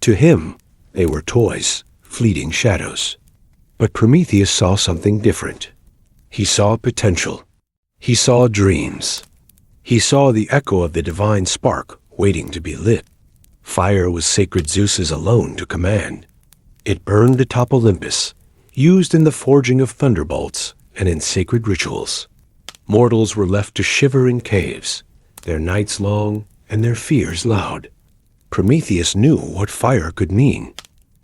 A: To him, they were toys, fleeting shadows. But Prometheus saw something different. He saw potential. He saw dreams. He saw the echo of the divine spark waiting to be lit. Fire was sacred Zeus's alone to command. It burned atop Olympus, used in the forging of thunderbolts and in sacred rituals. Mortals were left to shiver in caves, their nights long and their fears loud. Prometheus knew what fire could mean.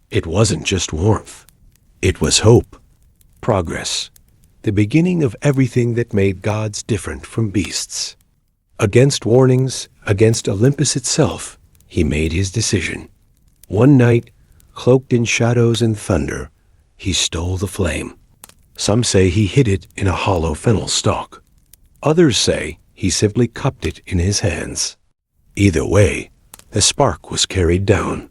A: It wasn't just warmth. It was hope, progress, the beginning of everything that made gods different from beasts. Against warnings, against Olympus itself, he made his decision. One night, cloaked in shadows and thunder, he stole the flame. Some say he hid it in a hollow fennel stalk. Others say he simply cupped it in his hands. Either way, the spark was carried down.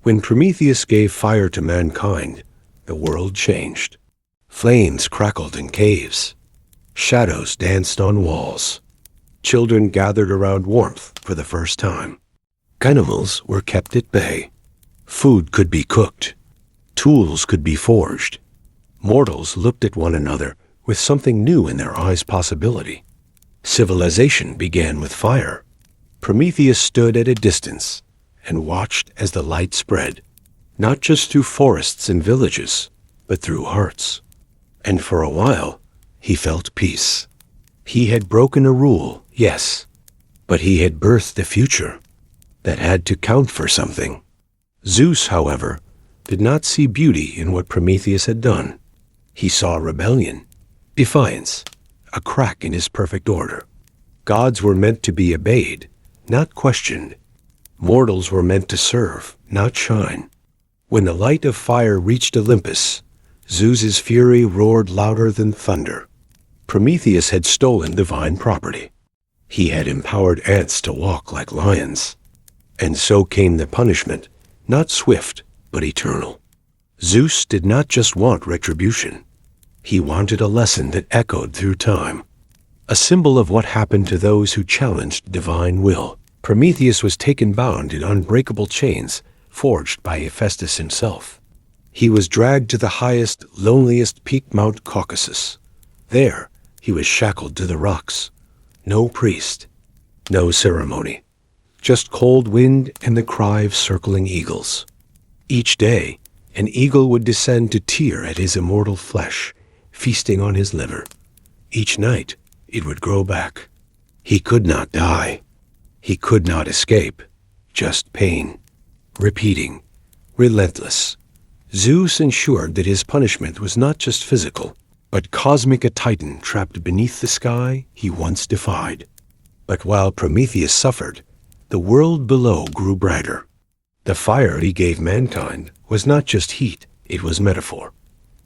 A: When Prometheus gave fire to mankind, the world changed. Flames crackled in caves. Shadows danced on walls. Children gathered around warmth for the first time. Animals were kept at bay. Food could be cooked. Tools could be forged. Mortals looked at one another with something new in their eyes' possibility. Civilization began with fire. Prometheus stood at a distance and watched as the light spread, not just through forests and villages, but through hearts. And for a while, he felt peace. He had broken a rule, yes, but he had birthed a future that had to count for something. Zeus, however, did not see beauty in what Prometheus had done. He saw rebellion, defiance, a crack in his perfect order. Gods were meant to be obeyed, not questioned. Mortals were meant to serve, not shine. When the light of fire reached Olympus, Zeus's fury roared louder than thunder. Prometheus had stolen divine property. He had empowered ants to walk like lions. And so came the punishment, not swift, but eternal. Zeus did not just want retribution. He wanted a lesson that echoed through time, a symbol of what happened to those who challenged divine will. Prometheus was taken bound in unbreakable chains forged by Hephaestus himself. He was dragged to the highest, loneliest peak, Mount Caucasus. There, he was shackled to the rocks. No priest, no ceremony, just cold wind and the cry of circling eagles. Each day, an eagle would descend to tear at his immortal flesh, feasting on his liver. Each night, it would grow back. He could not die. He could not escape. Just pain. Repeating. Relentless. Zeus ensured that his punishment was not just physical, but cosmic, a titan trapped beneath the sky he once defied. But while Prometheus suffered, the world below grew brighter. The fire he gave mankind was not just heat, it was metaphor.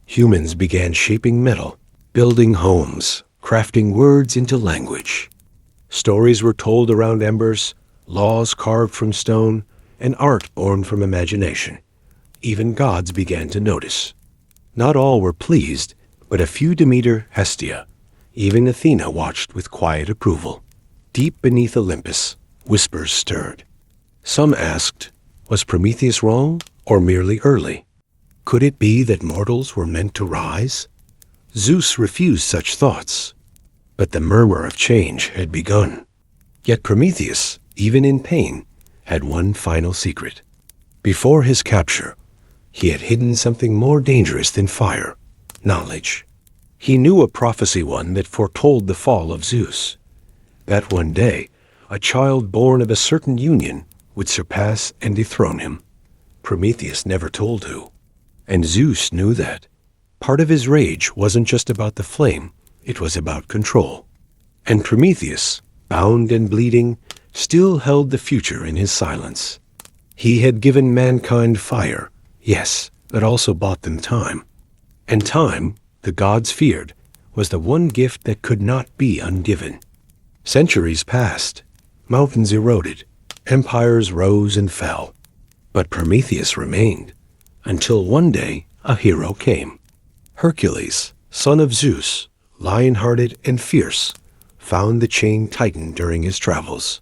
A: Humans began shaping metal, building homes, crafting words into language. Stories were told around embers, laws carved from stone, and art born from imagination. Even gods began to notice. Not all were pleased, but a few Demeter, Hestia. Even Athena watched with quiet approval. Deep beneath Olympus, whispers stirred. Some asked, was Prometheus wrong or merely early? Could it be that mortals were meant to rise? Zeus refused such thoughts, but the murmur of change had begun. Yet Prometheus, even in pain, had one final secret. Before his capture, he had hidden something more dangerous than fire: knowledge. He knew a prophecy, one that foretold the fall of Zeus. That one day, a child born of a certain union would surpass and dethrone him. Prometheus never told who. And Zeus knew that. Part of his rage wasn't just about the flame, it was about control. And Prometheus, bound and bleeding, still held the future in his silence. He had given mankind fire, yes, but also bought them time. And time, the gods feared, was the one gift that could not be ungiven. Centuries passed, mountains eroded, empires rose and fell. But Prometheus remained, until one day a hero came. Hercules, son of Zeus, lion-hearted and fierce, found the chained Titan during his travels.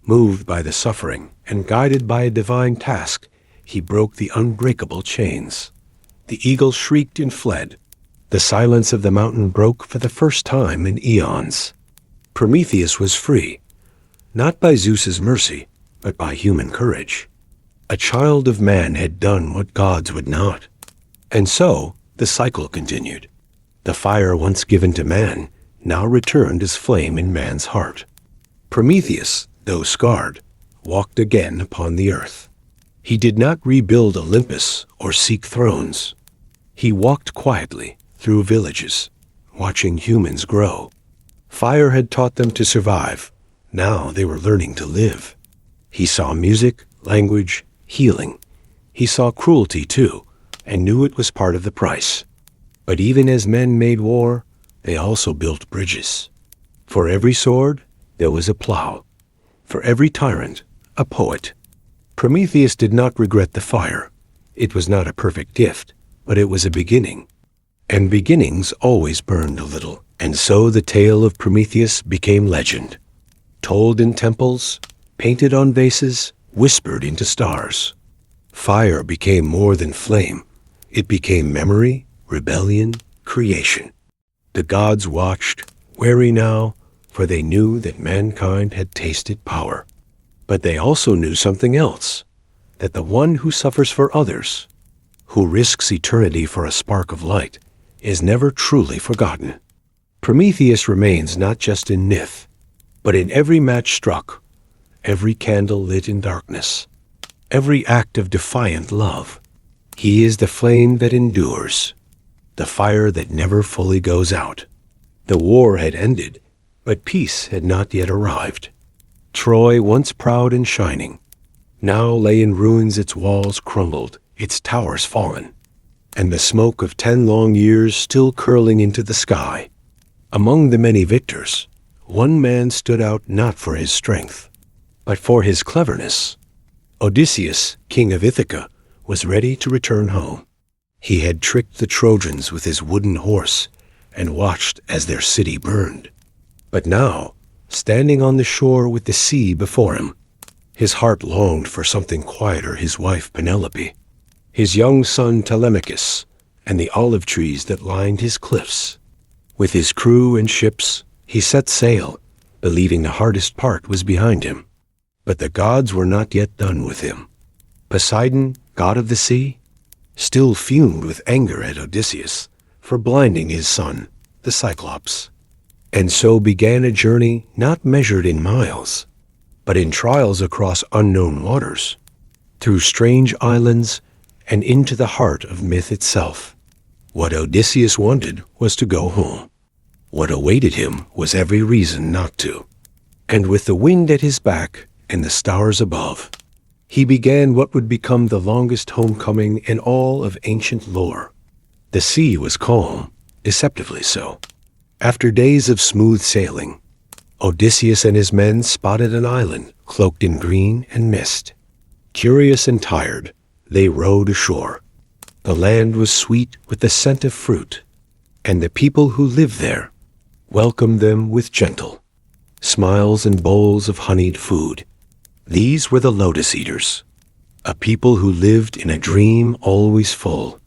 A: Moved by the suffering and guided by a divine task, he broke the unbreakable chains. The eagle shrieked and fled. The silence of the mountain broke for the first time in eons. Prometheus was free, not by Zeus's mercy, but by human courage. A child of man had done what gods would not. And so the cycle continued. The fire once given to man now returned as flame in man's heart. Prometheus, though scarred, walked again upon the earth. He did not rebuild Olympus or seek thrones. He walked quietly through villages, watching humans grow. Fire had taught them to survive. Now they were learning to live. He saw music, language, healing. He saw cruelty too, and knew it was part of the price. But even as men made war, they also built bridges. For every sword, there was a plow. For every tyrant, a poet. Prometheus did not regret the fire. It was not a perfect gift, but it was a beginning. And beginnings always burned a little. And so the tale of Prometheus became legend. Told in temples, painted on vases, whispered into stars. Fire became more than flame. It became memory, rebellion, creation. The gods watched, wary now, for they knew that mankind had tasted power. But they also knew something else, that the one who suffers for others, who risks eternity for a spark of light, is never truly forgotten. Prometheus remains not just in myth, but in every match struck, every candle lit in darkness, every act of defiant love. He is the flame that endures, the fire that never fully goes out. The war had ended, But peace had not yet arrived. Troy, once proud and shining, now lay in ruins, its walls crumbled, its towers fallen, and the smoke of 10 long years still curling into the sky. Among the many victors, one man stood out not for his strength, but for his cleverness. Odysseus, king of Ithaca, was ready to return home. He had tricked the Trojans with his wooden horse and watched as their city burned. But now, standing on the shore with the sea before him, his heart longed for something quieter, his wife Penelope, his young son Telemachus, and the olive trees that lined his cliffs. With his crew and ships, he set sail, believing the hardest part was behind him. But the gods were not yet done with him. Poseidon, god of the sea, still fumed with anger at Odysseus for blinding his son, the Cyclops. And so began a journey not measured in miles, but in trials across unknown waters, through strange islands and into the heart of myth itself. What Odysseus wanted was to go home. What awaited him was every reason not to. And with the wind at his back and the stars above, he began what would become the longest homecoming in all of ancient lore. The sea was calm, deceptively so. After days of smooth sailing, Odysseus and his men spotted an island cloaked in green and mist. Curious and tired, they rowed ashore. The land was sweet with the scent of fruit, and the people who lived there welcomed them with gentle smiles and bowls of honeyed food. These were the Lotus Eaters, a people who lived in a dream always full,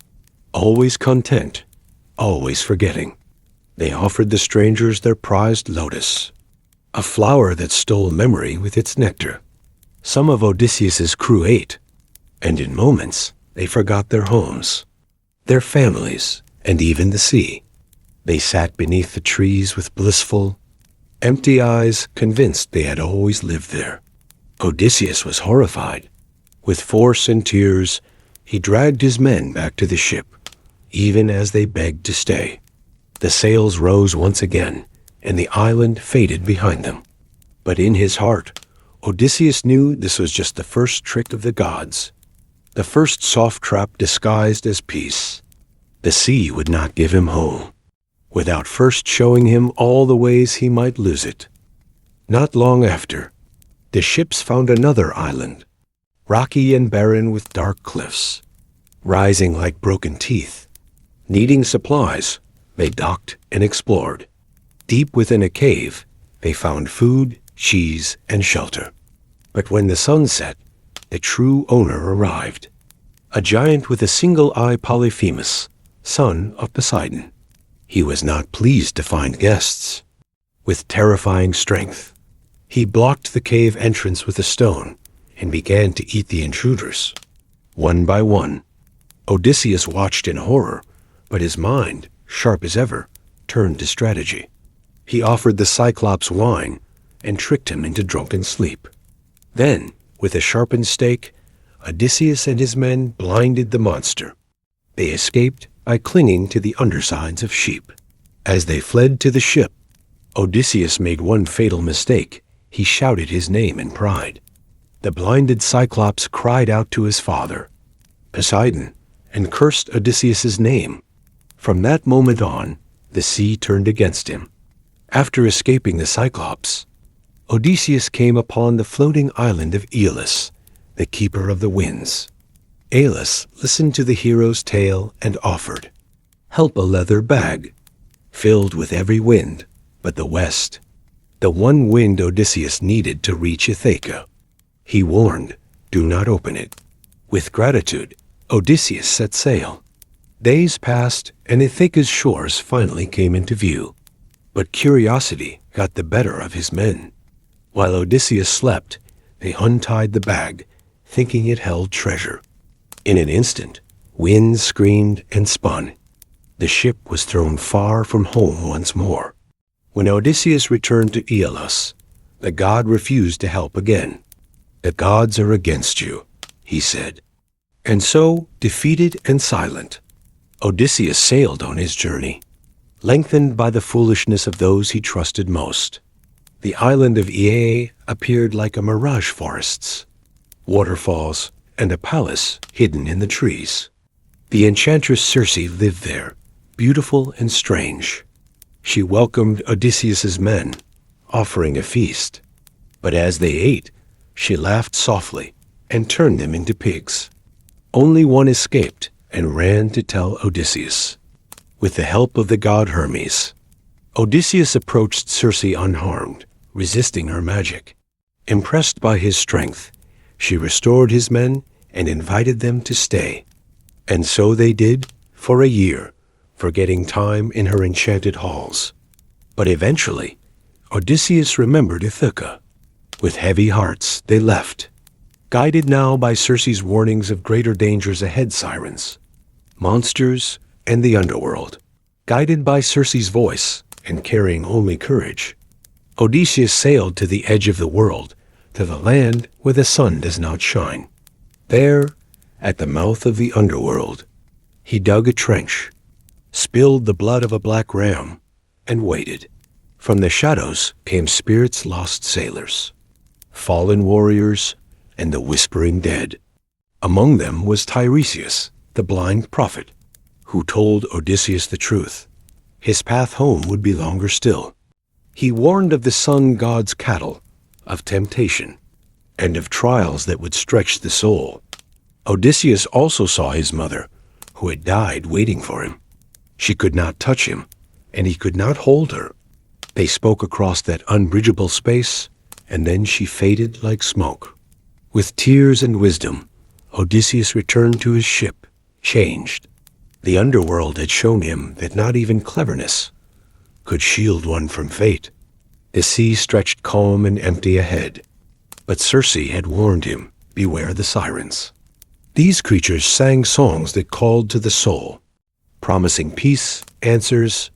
A: always content, always forgetting. They offered the strangers their prized lotus, a flower that stole memory with its nectar. Some of Odysseus's crew ate, and in moments they forgot their homes, their families, and even the sea. They sat beneath the trees with blissful, empty eyes, convinced they had always lived there. Odysseus was horrified. With force and tears, he dragged his men back to the ship, even as they begged to stay. The sails rose once again, and the island faded behind them. But in his heart, Odysseus knew this was just the first trick of the gods, the first soft trap disguised as peace. The sea would not give him home, without first showing him all the ways he might lose it. Not long after, the ships found another island, rocky and barren with dark cliffs, rising like broken teeth. Needing supplies, they docked and explored. Deep within a cave, they found food, cheese, and shelter. But when the sun set, the true owner arrived, a giant with a single eye, Polyphemus, son of Poseidon. He was not pleased to find guests. With terrifying strength, he blocked the cave entrance with a stone and began to eat the intruders. One by one, Odysseus watched in horror, but his mind, sharp as ever, turned to strategy. He offered the Cyclops wine and tricked him into drunken sleep. Then, with a sharpened stake, Odysseus and his men blinded the monster. They escaped by clinging to the undersides of sheep. As they fled to the ship, Odysseus made one fatal mistake. He shouted his name in pride. The blinded Cyclops cried out to his father, Poseidon, and cursed Odysseus's name. From that moment on, the sea turned against him. After escaping the Cyclops, Odysseus came upon the floating island of Aeolus, the keeper of the winds. Aeolus listened to the hero's tale and offered help, a leather bag, filled with every wind but the west, the one wind Odysseus needed to reach Ithaca. He warned, do not open it. With gratitude, Odysseus set sail. Days passed, and Ithaca's shores finally came into view. But curiosity got the better of his men. While Odysseus slept, they untied the bag, thinking it held treasure. In an instant, winds screamed and spun. The ship was thrown far from home once more. When Odysseus returned to Aeolus, the god refused to help again. The gods are against you, he said. And so, defeated and silent, Odysseus sailed on his journey, lengthened by the foolishness of those he trusted most. The island of Aea appeared like a mirage forests, waterfalls, and a palace hidden in the trees. The enchantress Circe lived there, beautiful and strange. She welcomed Odysseus's men, offering a feast. But as they ate, she laughed softly and turned them into pigs. Only one escaped and ran to tell Odysseus. With the help of the god Hermes, Odysseus approached Circe unharmed, resisting her magic. Impressed by his strength, she restored his men and invited them to stay. And so they did for a year, forgetting time in her enchanted halls. But eventually, Odysseus remembered Ithaca. With heavy hearts, they left, guided now by Circe's warnings of greater dangers ahead, sirens, monsters, and the underworld. Guided by Circe's voice and carrying only courage, Odysseus sailed to the edge of the world, to the land where the sun does not shine. There, at the mouth of the underworld, he dug a trench, spilled the blood of a black ram, and waited. From the shadows came spirits lost sailors, fallen warriors, and the whispering dead. Among them was Tiresias, the blind prophet, who told Odysseus the truth. His path home would be longer still. He warned of the sun god's cattle, of temptation, and of trials that would stretch the soul. Odysseus also saw his mother, who had died waiting for him. She could not touch him, and he could not hold her. They spoke across that unbridgeable space, and then she faded like smoke. With tears and wisdom, Odysseus returned to his ship, changed. The underworld had shown him that not even cleverness could shield one from fate. The sea stretched calm and empty ahead, but Circe had warned him, beware the sirens. These creatures sang songs that called to the soul, promising peace, answers,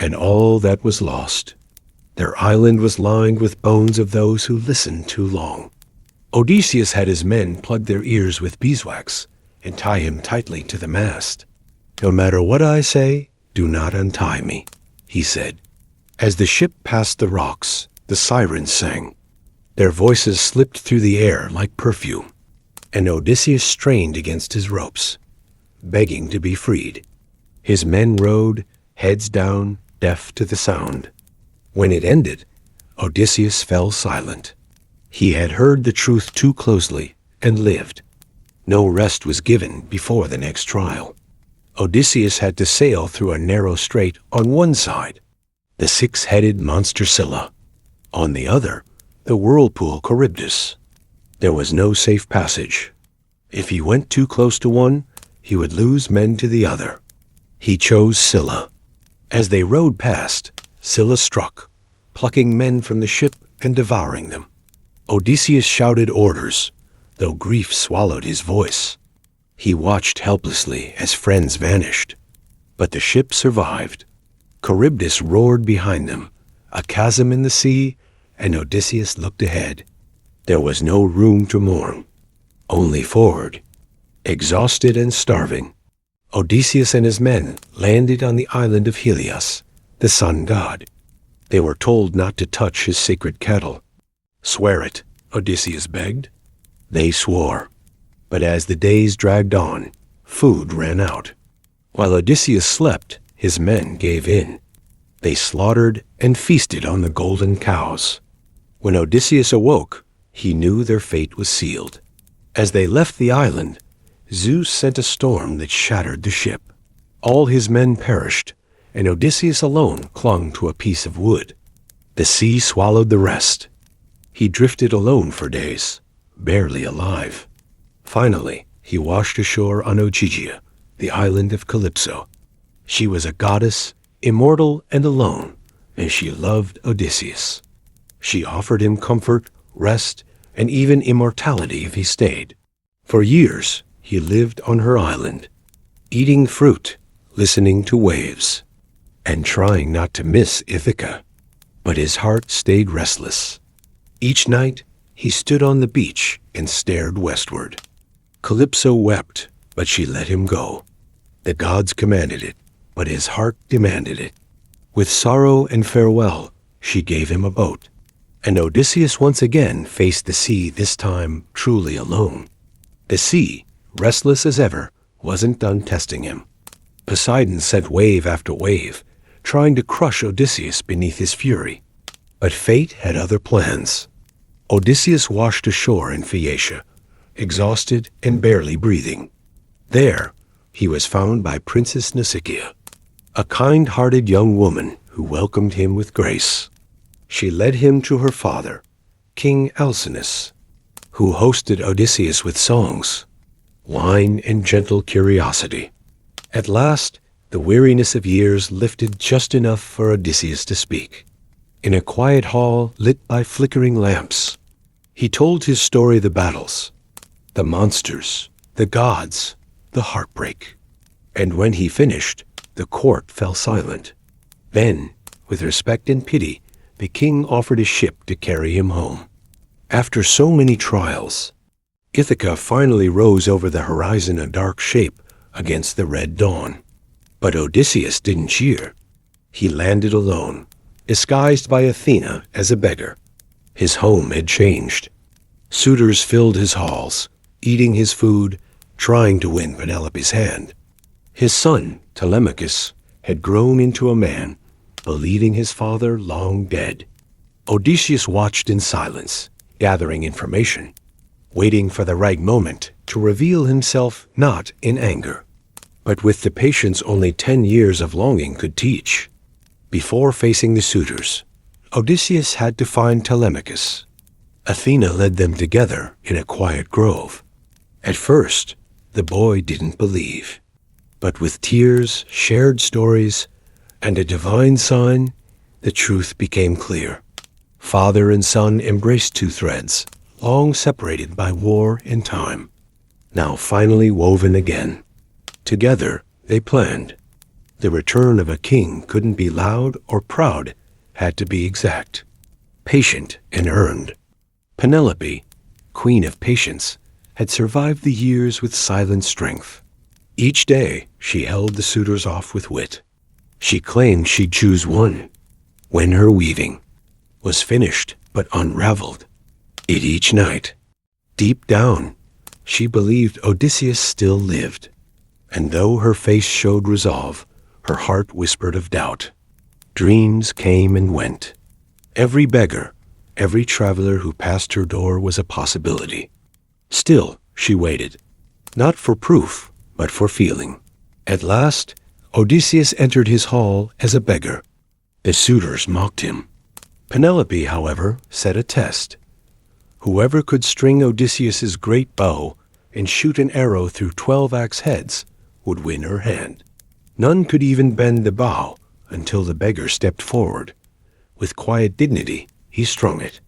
A: and all that was lost. Their island was lined with bones of those who listened too long. Odysseus had his men plug their ears with beeswax and tie him tightly to the mast. "No matter what I say, do not untie me," he said. As the ship passed the rocks, the sirens sang. Their voices slipped through the air like perfume, and Odysseus strained against his ropes, begging to be freed. His men rowed, heads down, deaf to the sound. When it ended, Odysseus fell silent. He had heard the truth too closely and lived. No rest was given before the next trial. Odysseus had to sail through a narrow strait on one side, the six-headed monster Scylla. On the other, the whirlpool Charybdis. There was no safe passage. If he went too close to one, he would lose men to the other. He chose Scylla. As they rowed past, Scylla struck, plucking men from the ship and devouring them. Odysseus shouted orders, though grief swallowed his voice. He watched helplessly as friends vanished. But the ship survived. Charybdis roared behind them, a chasm in the sea, and Odysseus looked ahead. There was no room to mourn, only forward. Exhausted and starving, Odysseus and his men landed on the island of Helios, the sun god. They were told not to touch his sacred cattle. "Swear it," Odysseus begged. They swore. But as the days dragged on, food ran out. While Odysseus slept, his men gave in. They slaughtered and feasted on the golden cows. When Odysseus awoke, he knew their fate was sealed. As they left the island, Zeus sent a storm that shattered the ship. All his men perished, and Odysseus alone clung to a piece of wood. The sea swallowed the rest. He drifted alone for days, barely alive. Finally, he washed ashore on Ogygia, the island of Calypso. She was a goddess, immortal and alone, and she loved Odysseus. She offered him comfort, rest, and even immortality if he stayed. For years, he lived on her island, eating fruit, listening to waves, and trying not to miss Ithaca. But his heart stayed restless. Each night, he stood on the beach and stared westward. Calypso wept, but she let him go. The gods commanded it, but his heart demanded it. With sorrow and farewell, she gave him a boat. And Odysseus once again faced the sea, this time truly alone. The sea, restless as ever, wasn't done testing him. Poseidon sent wave after wave, trying to crush Odysseus beneath his fury. But fate had other plans. Odysseus washed ashore in Phaeacia, exhausted and barely breathing. There, he was found by Princess Nausicaa, a kind-hearted young woman who welcomed him with grace. She led him to her father, King Alcinous, who hosted Odysseus with songs, wine, and gentle curiosity. At last, the weariness of years lifted just enough for Odysseus to speak. In a quiet hall lit by flickering lamps, he told his story: the battles, the monsters, the gods, the heartbreak. And when he finished, the court fell silent. Then, with respect and pity, the king offered a ship to carry him home. After so many trials, Ithaca finally rose over the horizon, a dark shape against the red dawn. But Odysseus didn't cheer. He landed alone, disguised by Athena as a beggar. His home had changed. Suitors filled his halls, eating his food, trying to win Penelope's hand. His son, Telemachus, had grown into a man, believing his father long dead. Odysseus watched in silence, gathering information, waiting for the right moment to reveal himself, not in anger, but with the patience only 10 years of longing could teach. Before facing the suitors, Odysseus had to find Telemachus. Athena led them together in a quiet grove. At first, the boy didn't believe. But with tears, shared stories, and a divine sign, the truth became clear. Father and son embraced two threads, long separated by war and time, now finally woven again. Together, they planned. The return of a king couldn't be loud or proud, had to be exact, patient and earned. Penelope, queen of patience, had survived the years with silent strength. Each day, she held the suitors off with wit. She claimed she'd choose one. When her weaving was finished but unraveled, it each night. Deep down, she believed Odysseus still lived. And though her face showed resolve, her heart whispered of doubt. Dreams came and went. Every beggar, every traveler who passed her door was a possibility. Still, she waited, not for proof, but for feeling. At last, Odysseus entered his hall as a beggar. The suitors mocked him. Penelope, however, set a test. Whoever could string Odysseus's great bow and shoot an arrow through 12 axe heads would win her hand. None could even bend the bow until the beggar stepped forward. With quiet dignity, he strung it.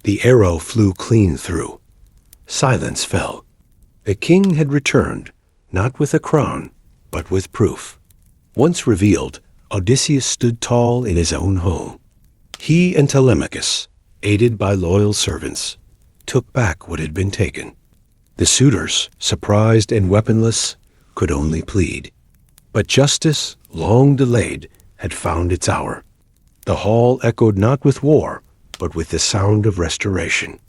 A: The arrow flew clean through. Silence fell. The king had returned, not with a crown, but with proof. Once revealed, Odysseus stood tall in his own home. He and Telemachus, aided by loyal servants, took back what had been taken. The suitors, surprised and weaponless, could only plead. But justice, long delayed, had found its hour. The hall echoed not with war, but with the sound of restoration.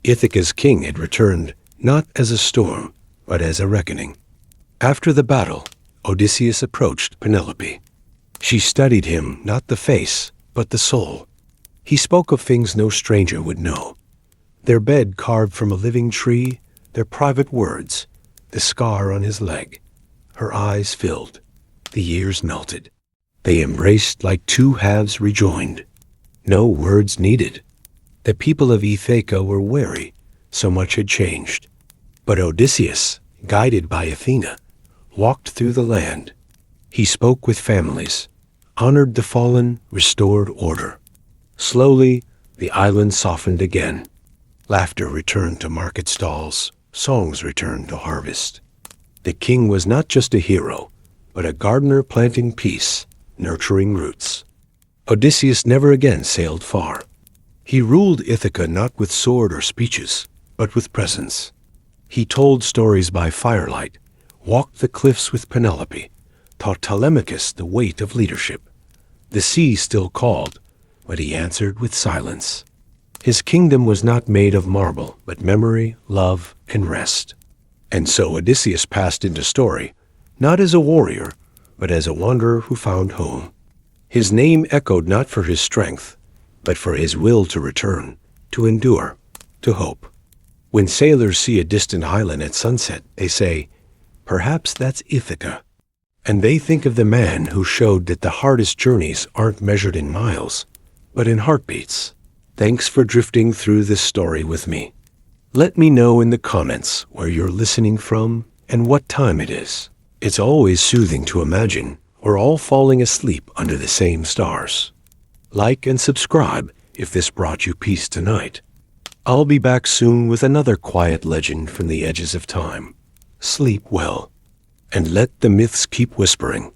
A: Ithaca's king had returned, not as a storm, but as a reckoning. After the battle, Odysseus approached Penelope. She studied him, not the face, but the soul. He spoke of things no stranger would know. Their bed carved from a living tree, their private words, the scar on his leg. Her eyes filled. The years melted. They embraced like two halves rejoined. No words needed. The people of Ithaca were wary, so much had changed. But Odysseus, guided by Athena, walked through the land. He spoke with families, honored the fallen, restored order. Slowly, the island softened again. Laughter returned to market stalls, songs returned to harvest. The king was not just a hero, but a gardener planting peace, nurturing roots. Odysseus never again sailed far. He ruled Ithaca not with sword or speeches, but with presence. He told stories by firelight, walked the cliffs with Penelope, taught Telemachus the weight of leadership. The sea still called, but he answered with silence. His kingdom was not made of marble, but memory, love, and rest. And so Odysseus passed into story, not as a warrior, but as a wanderer who found home. His name echoed not for his strength, but for his will to return, to endure, to hope. When sailors see a distant island at sunset, they say, "Perhaps that's Ithaca." And they think of the man who showed that the hardest journeys aren't measured in miles, but in heartbeats. Thanks for drifting through this story with me. Let me know in the comments where you're listening from and what time it is. It's always soothing to imagine we're all falling asleep under the same stars. Like and subscribe if this brought you peace tonight. I'll be back soon with another quiet legend from the edges of time. Sleep well, and let the myths keep whispering.